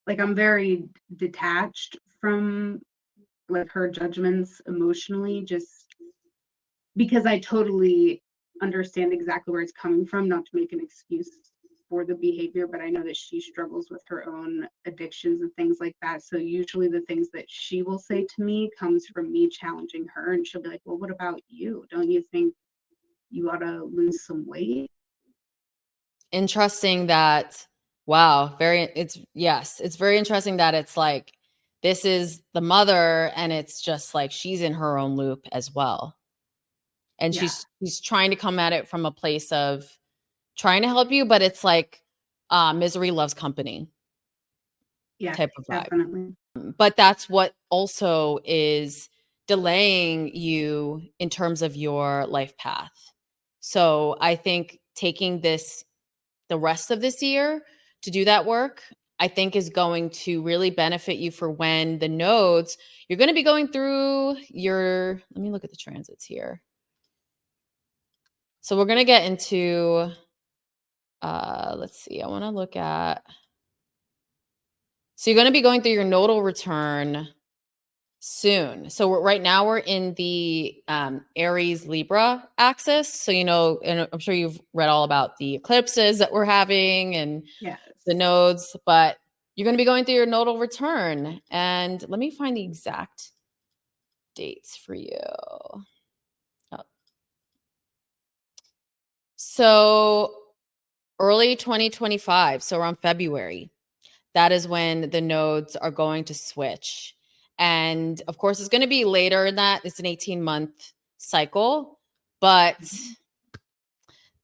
like I'm very detached from like her judgments emotionally, just because I totally understand exactly where it's coming from, not to make an excuse for the behavior, but I know that she struggles with her own addictions and things like that. So usually the things that she will say to me comes from me challenging her, and she'll be like, well, what about you? Don't you think you ought to lose some weight? Interesting that, wow, it's very interesting that it's like this is the mother and it's just like she's in her own loop as well. And Yeah. she's trying to come at it from a place of trying to help you, but it's like misery loves company Yeah, type of vibe. definitely. But that's what also is delaying you in terms of your life path. So I think taking the rest of this year to do that work, I think is going to really benefit you for when the nodes, you're going to be going through let me look at the transits here. So we're going to get into, let's see, I want to look at, so you're going to be going through your nodal return soon. So right now we're in the Aries Libra axis. So, and I'm sure you've read all about the eclipses that we're having and Yes. the nodes, but you're going to be going through your nodal return. And let me find the exact dates for you. Oh. So early 2025, so around February, that is when the nodes are going to switch. And of course, it's going to be later than that. It's an 18-month cycle, but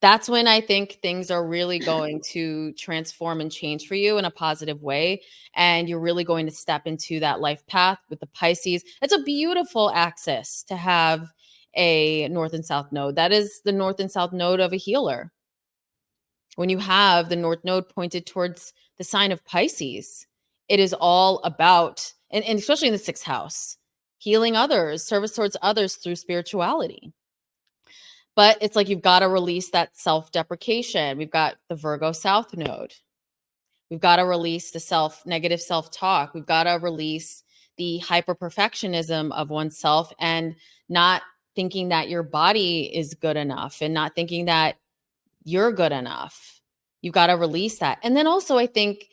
that's when I think things are really going to transform and change for you in a positive way. And you're really going to step into that life path with the Pisces. It's a beautiful axis to have a north and south node. That is the north and south node of a healer. When you have the north node pointed towards the sign of Pisces, it is all about, and especially in the sixth house, healing others, service towards others through spirituality. But it's like you've got to release that self-deprecation. We've got the Virgo South node. We've got to release the negative self-talk. We've got to release the hyper-perfectionism of oneself and not thinking that your body is good enough and not thinking that you're good enough. You've got to release that. And then also, I think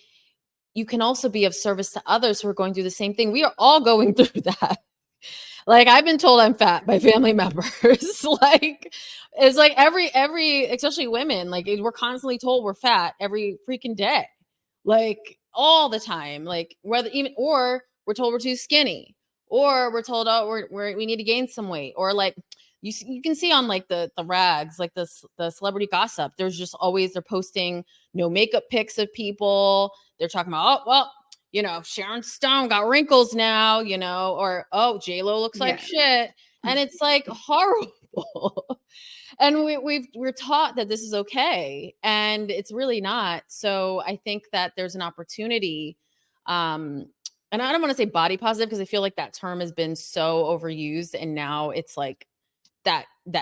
you can also be of service to others who are going through the same thing. We are all going through that. Like I've been told I'm fat by family members. Like it's like every especially women, like we're constantly told we're fat every freaking day. Like all the time. Like whether even or we're told we're too skinny or we're told we need to gain some weight or like you can see on like the rags like the celebrity gossip, there's just always they're posting no makeup pics of people. They're talking about, oh well, Sharon Stone got wrinkles now, or oh, J-Lo looks like Yeah. shit. And it's like horrible. And we're taught that this is okay. And it's really not. So I think that there's an opportunity. And I don't want to say body positive because I feel like that term has been so overused. And now it's like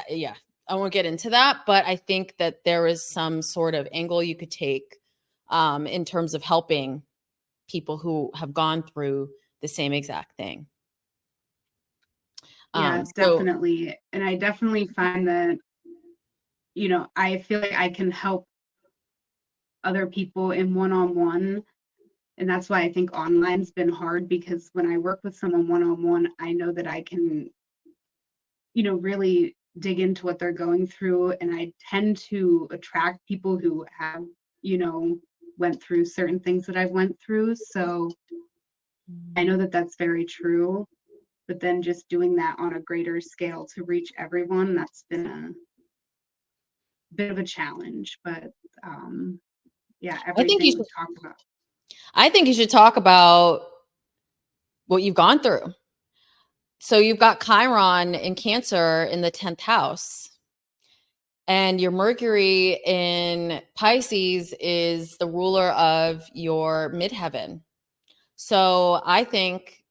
yeah, I won't get into that. But I think that there is some sort of angle you could take in terms of helping people who have gone through the same exact thing. Yeah, So definitely. And I definitely find that, I feel like I can help other people in one-on-one. And that's why I think online's been hard, because when I work with someone one-on-one, I know that I can, really dig into what they're going through, and I tend to attract people who have, went through certain things that I've went through. So I know that that's very true, but then just doing that on a greater scale to reach everyone, that's been a bit of a challenge. But yeah, I think you everything we should talk about. I think you should talk about what you've gone through. So you've got Chiron in Cancer in the 10th house. And your Mercury in Pisces is the ruler of your midheaven. So I think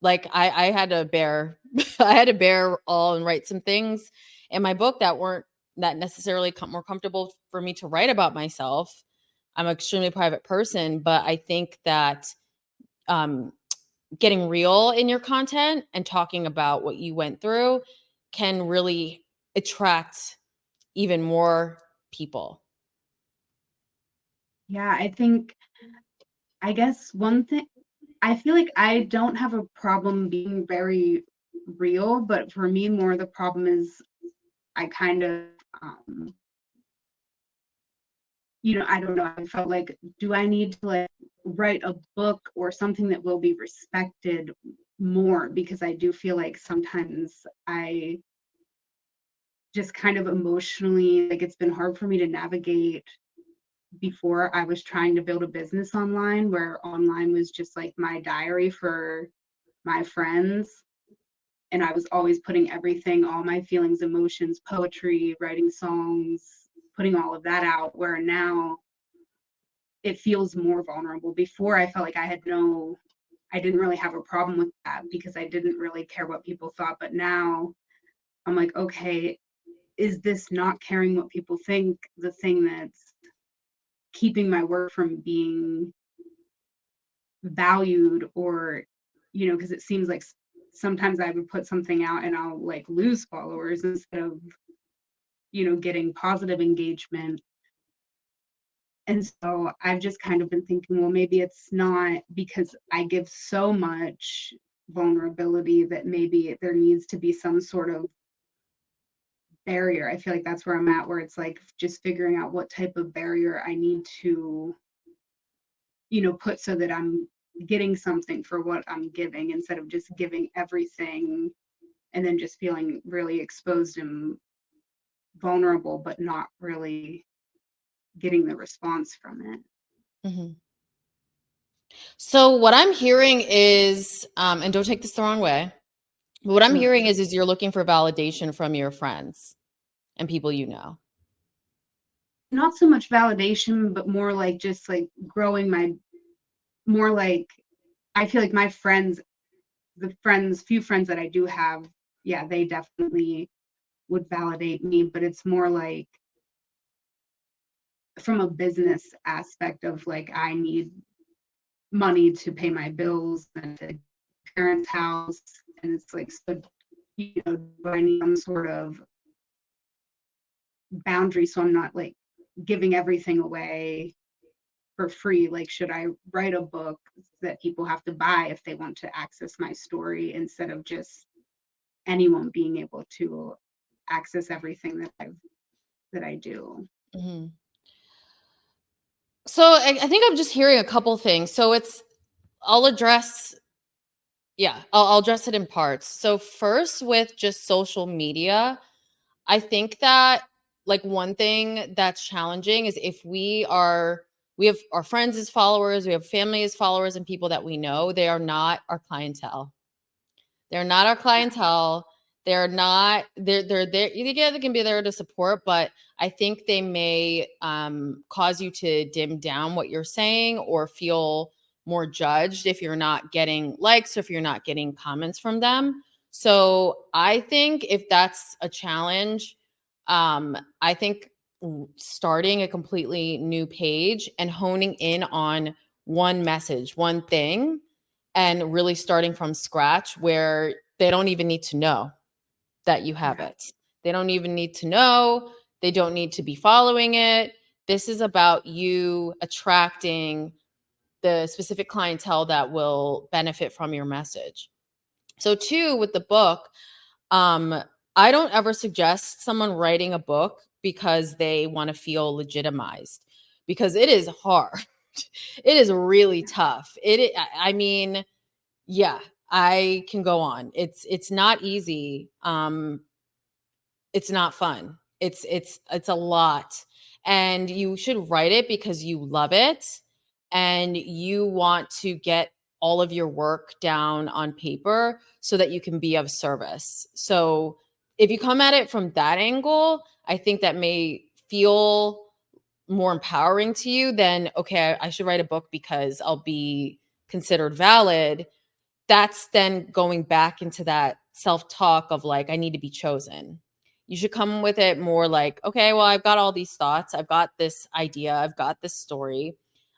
like I had to bear I had to bear all and write some things in my book that weren't that necessarily more comfortable for me to write about myself. I'm an extremely private person, but I think that um, getting real in your content and talking about what you went through can really attract even more people. Yeah, I guess one thing, I feel like I don't have a problem being very real, but for me, more the problem is I kind of, um, I don't know. I felt like, do I need to like write a book or something that will be respected more? Because I do feel like sometimes I just kind of emotionally, like it's been hard for me to navigate. Before I was trying to build a business online, where online was just like my diary for my friends. And I was always putting everything, all my feelings, emotions, poetry, writing songs, putting all of that out, where now it feels more vulnerable. Before I felt like I didn't really have a problem with that because I didn't really care what people thought. But now I'm like, okay, is this not caring what people think the thing that's keeping my work from being valued? Or because it seems like sometimes I would put something out and I'll like lose followers instead of getting positive engagement. And so I've just kind of been thinking, well, maybe it's not because I give so much vulnerability that maybe there needs to be some sort of barrier. I feel like that's where I'm at, where it's like just figuring out what type of barrier I need to put so that I'm getting something for what I'm giving, instead of just giving everything and then just feeling really exposed and vulnerable, but not really getting the response from it. Mhm. So what I'm hearing is, and don't take this the wrong way, but what I'm No, hearing is you're looking for validation from your friends and people you know. not so much validation, but more like just like growing my, more like, I feel like my friends, few friends that I do have, yeah, they definitely would validate me, but it's more like from a business aspect of like, I need money to pay my bills and to parents' house. And it's like, so, do I need some sort of boundary so I'm not like giving everything away for free? Like, should I write a book that people have to buy if they want to access my story, instead of just anyone being able to access everything that I do? Mhm. So I think I'm just hearing a couple things. So I'll address, yeah, I'll address it in parts. So first, with just social media, I think that like one thing that's challenging is if we have our friends as followers, we have family as followers, and people that we know, they are not our clientele. They're not our Yeah. clientele. They're not. They're there. Yeah, they can be there to support, but I think they may cause you to dim down what you're saying or feel more judged if you're not getting likes or if you're not getting comments from them. So I think if that's a challenge, I think starting a completely new page and honing in on one message, one thing, and really starting from scratch where they don't even need to know that you have Yeah. it. They don't even need to know. They don't need to be following it. This is about you attracting the specific clientele that will benefit from your message. So, two, with the book, um, I don't ever suggest someone writing a book because they want to feel legitimized, because it is hard. It is really tough. I mean, yeah, I can go on. It's not easy. It's not fun. It's a lot. And you should write it because you love it and you want to get all of your work down on paper so that you can be of service. So if you come at it from that angle, I think that may feel more empowering to you than, okay, I should write a book because I'll be considered valid. That's then going back into that self-talk of like, I need to be chosen. You should come with it more like, okay, well, I've got all these thoughts. I've got this idea. I've got this story.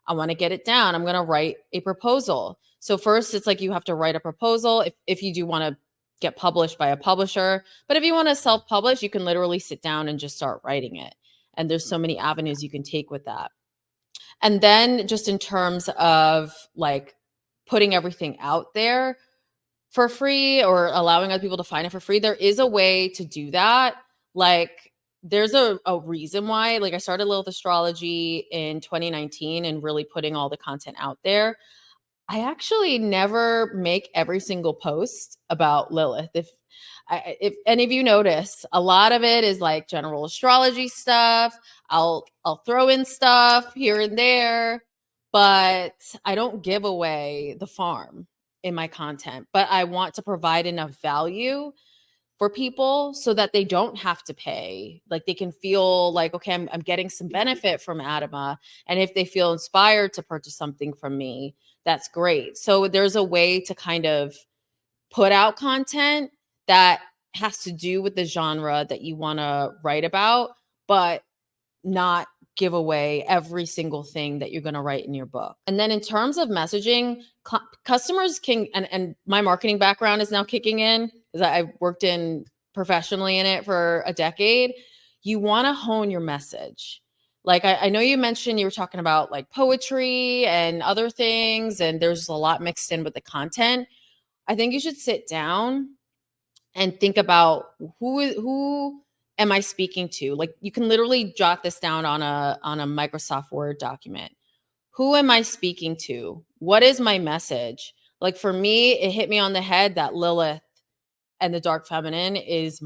I want to get it down. I'm going to write a proposal. So first, it's like you have to write a proposal if you do want to get published by a publisher. But if you want to self-publish, you can literally sit down and just start writing it. And there's so many avenues you can take with that. And then just in terms of like putting everything out there for free or allowing other people to find it for free, there is a way to do that. Like there's a reason why, like I started Lilith Astrology in 2019 and really putting all the content out there. I actually never make every single post about Lilith. If any of you notice, a lot of it is like general astrology stuff. I'll throw in stuff here and there, but I don't give away the farm in my content. But I want to provide enough value for people so that they don't have to pay. Like they can feel like, okay, I'm getting some benefit from Adama. And if they feel inspired to purchase something from me, that's great. So there's a way to kind of put out content that has to do with the genre that you want to write about, but not give away every single thing that you're going to write in your book. And then in terms of messaging, customers can, and my marketing background is now kicking in because I've worked in professionally in it for a decade. You want to hone your message. Like I know you mentioned you were talking about like poetry and other things, and there's a lot mixed in with the content. I think you should sit down and think about who am I speaking to? Like you can literally jot this down on a Microsoft Word document. Who am I speaking to? What is my message? Like for me, it hit me on the head that Lilith and the dark feminine is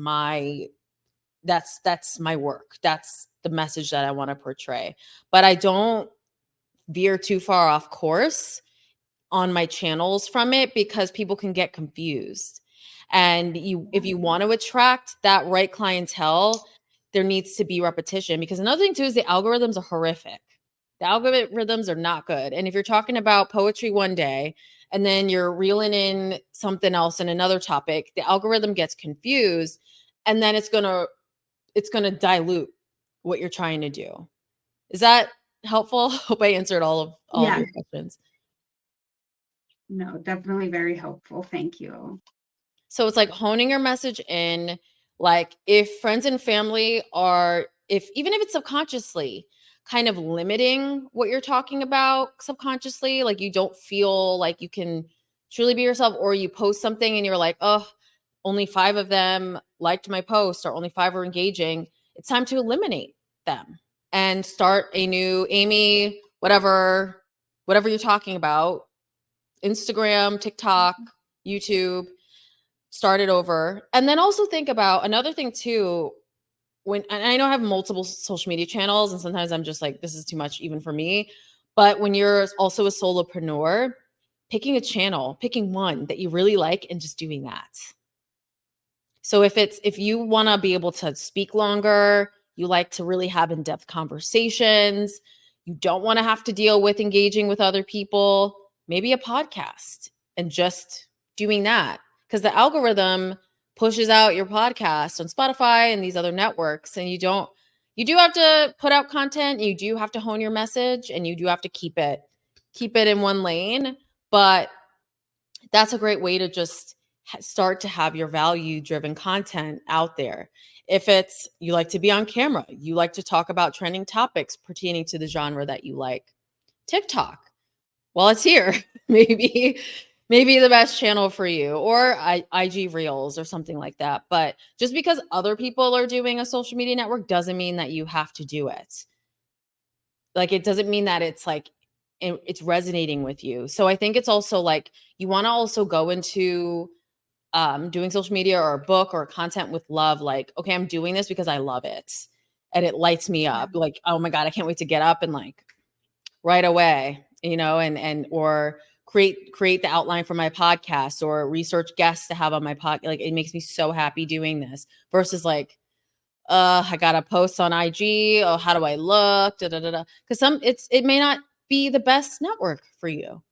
that's my work. That's the message that I want to portray. But I don't veer too far off course on my channels from it because people can get confused. And if you want to attract that right clientele, there needs to be repetition, because another thing too is the algorithms are horrific. The algorithms are not good. And if you're talking about poetry one day and then you're reeling in something else in another topic, the algorithm gets confused and then it's going to dilute what you're trying to do. Is that helpful? Hope I answered all of your questions. No, definitely very helpful. Thank you. So it's like honing your message in, like if friends and family are, even if it's subconsciously kind of limiting what you're talking about subconsciously, like you don't feel like you can truly be yourself, or you post something and you're like, oh, only 5 of them liked my post or only 5 are engaging. It's time to eliminate them and start a new Amy, whatever you're talking about, Instagram, TikTok, YouTube, start it over. And then also think about another thing too, and I know I have multiple social media channels and sometimes I'm just like, this is too much even for me. But when you're also a solopreneur, picking a channel, picking one that you really like and just doing that. So if you want to be able to speak longer, you like to really have in-depth conversations, you don't want to have to deal with engaging with other people, maybe a podcast and just doing that. Because the algorithm pushes out your podcast on Spotify and these other networks, and you do have to put out content, you do have to hone your message, and you do have to keep it in one lane. But that's a great way to just start to have your value-driven content out there. If it's you like to be on camera, you like to talk about trending topics pertaining to the genre that you like, TikTok, well, it's here. Maybe maybe the best channel for you, or IG Reels or something like that. But just because other people are doing a social media network doesn't mean that you have to do it. Like, it doesn't mean that it's like it's resonating with you. So I think it's also like you want to also go into doing social media or a book or content with love. Like, okay, I'm doing this because I love it and it lights me up. Like, oh my God, I can't wait to get up and like right away, and or create the outline for my podcast or research guests to have on my podcast. Like, it makes me so happy doing this versus like, I gotta post on IG. Oh, how do I look? Da, da, da, da. Because it may not be the best network for you.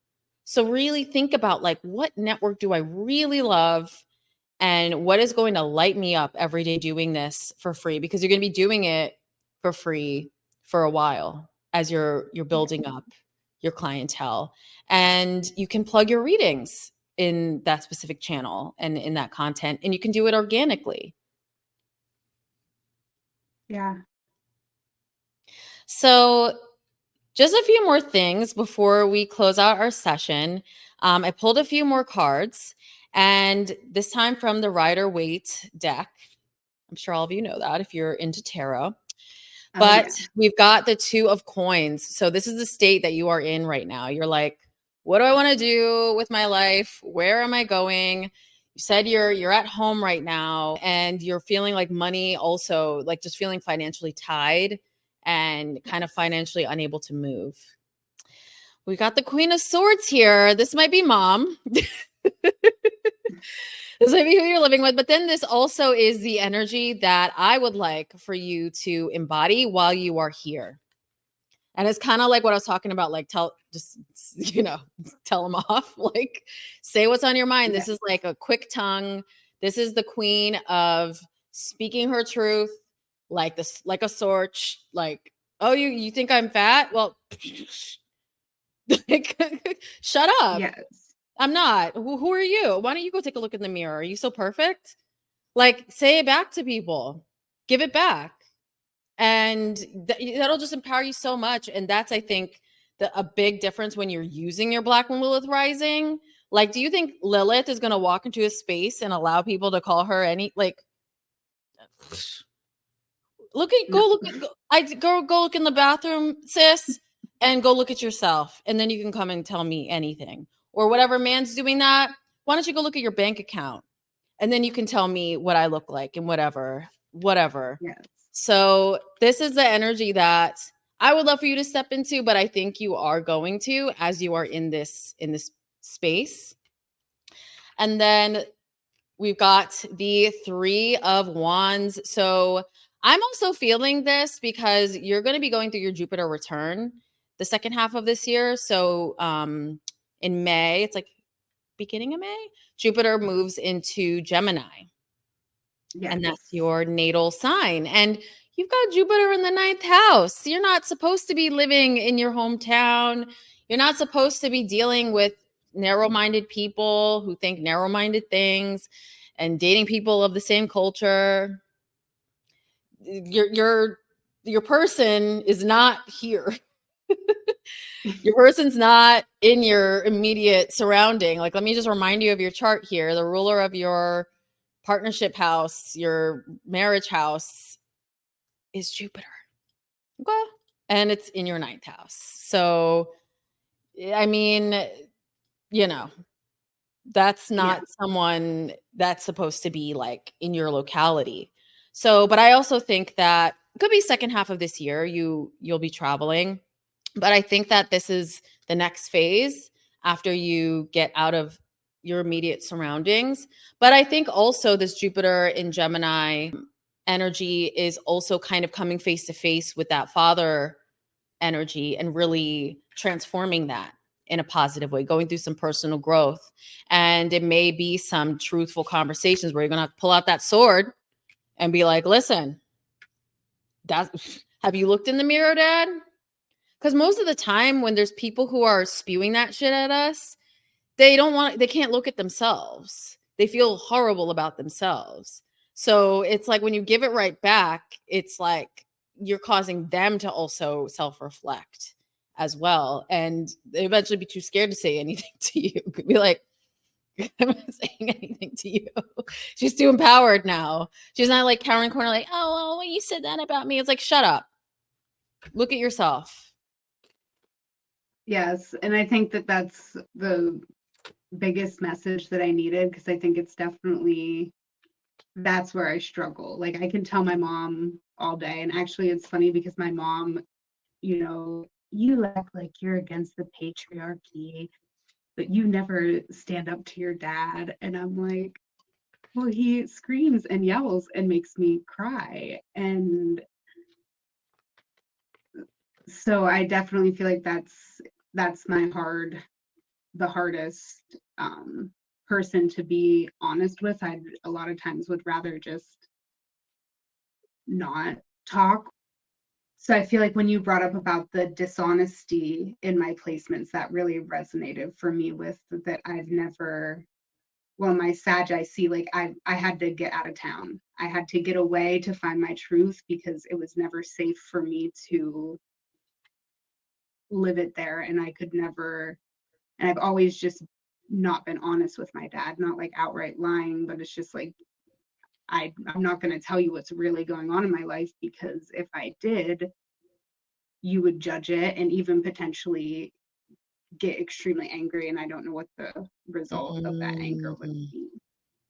So really think about like, what network do I really love, and what is going to light me up every day doing this for free? Because you're going to be doing it for free for a while as you're building up your clientele, and you can plug your readings in that specific channel and in that content, and you can do it organically. Yeah. So just a few more things before we close out our session. I pulled a few more cards, and this time from the Rider-Waite deck. I'm sure all of you know that if you're into tarot. But yeah. we've got the Two of Coins. So this is the state that you are in right now. You're like, what do I want to do with my life? Where am I going? You said you're at home right now, and you're feeling like money also, like just feeling financially tied and kind of financially unable to move. We got the Queen of Swords here. This might be mom. This might be who you're living with. But then this also is the energy that I would like for you to embody while you are here. And it's kind of like what I was talking about, like tell them off, like say what's on your mind. This is like a quick tongue. This is the queen of speaking her truth, like this, like a sword, like, oh, you think I'm fat? Well, like, shut up. Yes. I'm not. Who are you? Why don't you go take a look in the mirror? Are you so perfect? Like, say it back to people. Give it back. And that'll just empower you so much. And that's, I think, a big difference when you're using your Black Moon Lilith Rising. Like, do you think Lilith is going to walk into a space and allow people to call her any, like, go look in the bathroom, sis, and go look at yourself. And then you can come and tell me anything. Or whatever man's doing that, why don't you go look at your bank account? And then you can tell me what I look like and whatever. Yes. So this is the energy that I would love for you to step into, but I think you are going to as you are in this space. And then we've got the Three of Wands. So I'm also feeling this because you're going to be going through your Jupiter return the second half of this year. So in May, it's like beginning of May, Jupiter moves into Gemini. Yes. And that's your natal sign. And you've got Jupiter in the 9th house. You're not supposed to be living in your hometown. You're not supposed to be dealing with narrow-minded people who think narrow-minded things and dating people of the same culture. Your person is not here. Your person's not in your immediate surrounding. Like, let me just remind you of your chart here. The ruler of your partnership house, your marriage house, is Jupiter. Okay. And it's in your 9th house. So, I mean, that's not someone that's supposed to be like in your locality. So, but I also think that it could be second half of this year, you'll be traveling. But I think that this is the next phase after you get out of your immediate surroundings. But I think also this Jupiter in Gemini energy is also kind of coming face to face with that father energy and really transforming that in a positive way, going through some personal growth. And it may be some truthful conversations where you're going to have to pull out that sword and be like, listen, have you looked in the mirror, Dad? Because most of the time when there's people who are spewing that shit at us, they can't look at themselves. They feel horrible about themselves. So it's like when you give it right back, it's like you're causing them to also self-reflect as well. And they eventually be too scared to say anything to you. Could be like, I'm not saying anything to you. She's too empowered now. She's not like cowering corner, like, oh, well, when you said that about me, it's like, shut up. Look at yourself. Yes, and I think that that's the biggest message that I needed, because I think it's definitely, that's where I struggle. Like, I can tell my mom all day, and actually it's funny because my mom, you act like you're against the patriarchy, but you never stand up to your dad. And I'm like, well, he screams and yells and makes me cry. And so I definitely feel like that's the hardest person to be honest with. I a lot of times would rather just not talk. So I feel like when you brought up about the dishonesty in my placements, that really resonated for me with that. I've never, well, my Sag, I see, like, I had to get out of town. I had to get away to find my truth, because it was never safe for me to live it there. And I could never, and I've always just not been honest with my dad, not like outright lying, but it's just like, I'm not going to tell you what's really going on in my life, because if I did, you would judge it and even potentially get extremely angry. And I don't know what the result of that anger would be.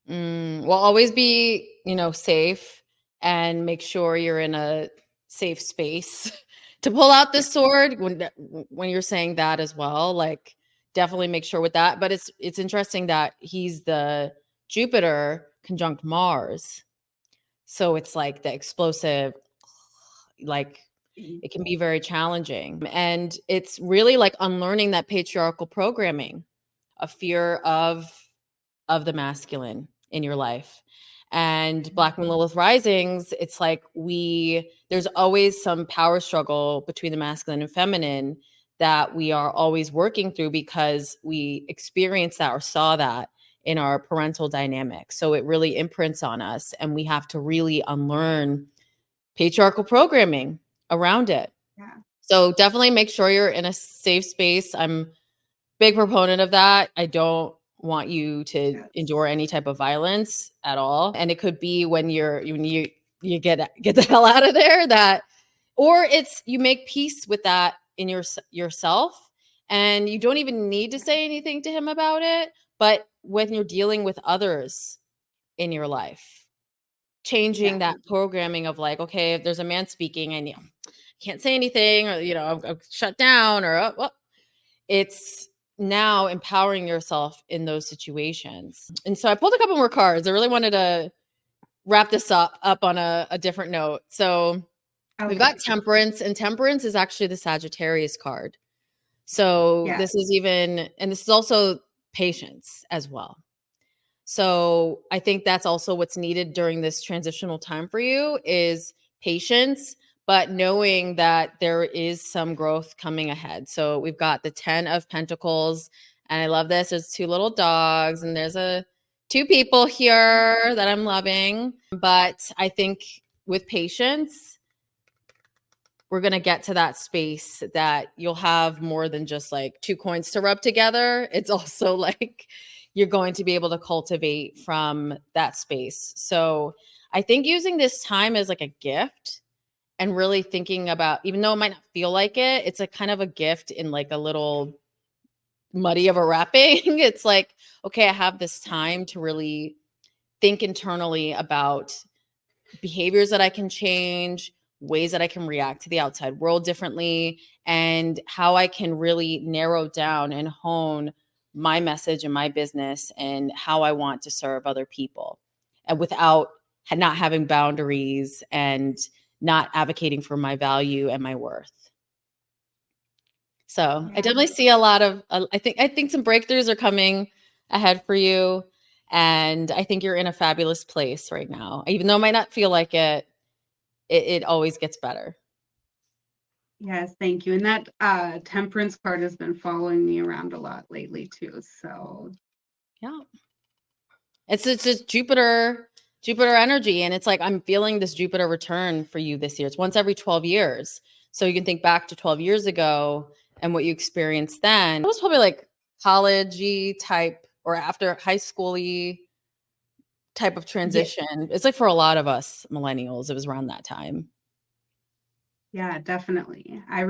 Well, always be, safe, and make sure you're in a safe space to pull out the sword when you're saying that as well. Like, definitely make sure with that. But it's interesting that he's the Jupiter conjunct Mars. So it's like the explosive, like, it can be very challenging. And it's really like unlearning that patriarchal programming, a fear of the masculine in your life. And Black Moon Lilith Risings, it's like there's always some power struggle between the masculine and feminine that we are always working through, because we experienced that or saw that in our parental dynamic. So it really imprints on us, and we have to really unlearn patriarchal programming around it. Yeah. So definitely make sure you're in a safe space. I'm big proponent of that. I don't want you to endure any type of violence at all. And it could be when you get the hell out of there, that, or it's you make peace with that in yourself, and you don't even need to say anything to him about it. But when you're dealing with others in your life, changing that programming of like, okay, if there's a man speaking and can't say anything, or I'm shut down, or well, it's now empowering yourself in those situations. And so I pulled a couple more cards. I really wanted to wrap this up on a different note. So we've got Temperance, and Temperance is actually the Sagittarius card. So this is also patience as well. So I think that's also what's needed during this transitional time for you, is patience, but knowing that there is some growth coming ahead. So we've got the 10 of Pentacles, and I love this. There's 2 little dogs, and there's 2 people here that I'm loving. But I think with patience, we're going to get to that space that you'll have more than just like 2 coins to rub together. It's also like you're going to be able to cultivate from that space. So I think using this time as like a gift, and really thinking about, even though it might not feel like it, it's a kind of a gift in like a little muddy of a wrapping. It's like, okay, I have this time to really think internally about behaviors that I can change, ways that I can react to the outside world differently, and how I can really narrow down and hone my message and my business and how I want to serve other people, and without not having boundaries and not advocating for my value and my worth. So I definitely see a lot of, I think some breakthroughs are coming ahead for you. And I think you're in a fabulous place right now. Even though it might not feel like it, it always gets better. Yes, thank you. And that Temperance card has been following me around a lot lately too. So yeah. It's just Jupiter energy. And it's like, I'm feeling this Jupiter return for you this year. It's once every 12 years. So you can think back to 12 years ago and what you experienced then. It was probably like college-y type or after high school-y type of Yeah, transition. It's like for a lot of us millennials, it was around that time. yeah, definitely. I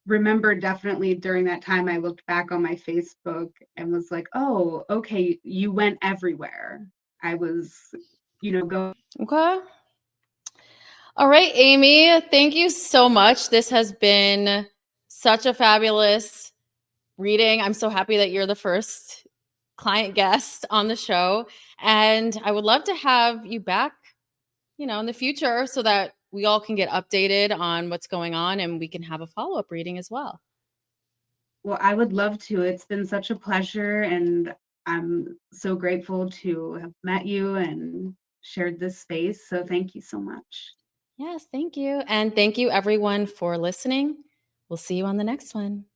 remember definitely during that time I looked back on my Facebook and was like, "Oh, okay, you went everywhere." I was, going. Okay. All right, Amy, thank you so much. This has been such a fabulous reading. I'm so happy that you're the first client guest on the show. And I would love to have you back, in the future so that we all can get updated on what's going on and we can have a follow-up reading as well. Well, I would love to. It's been such a pleasure, and I'm so grateful to have met you and shared this space. So thank you so much. Yes, thank you. And thank you everyone for listening. We'll see you on the next one.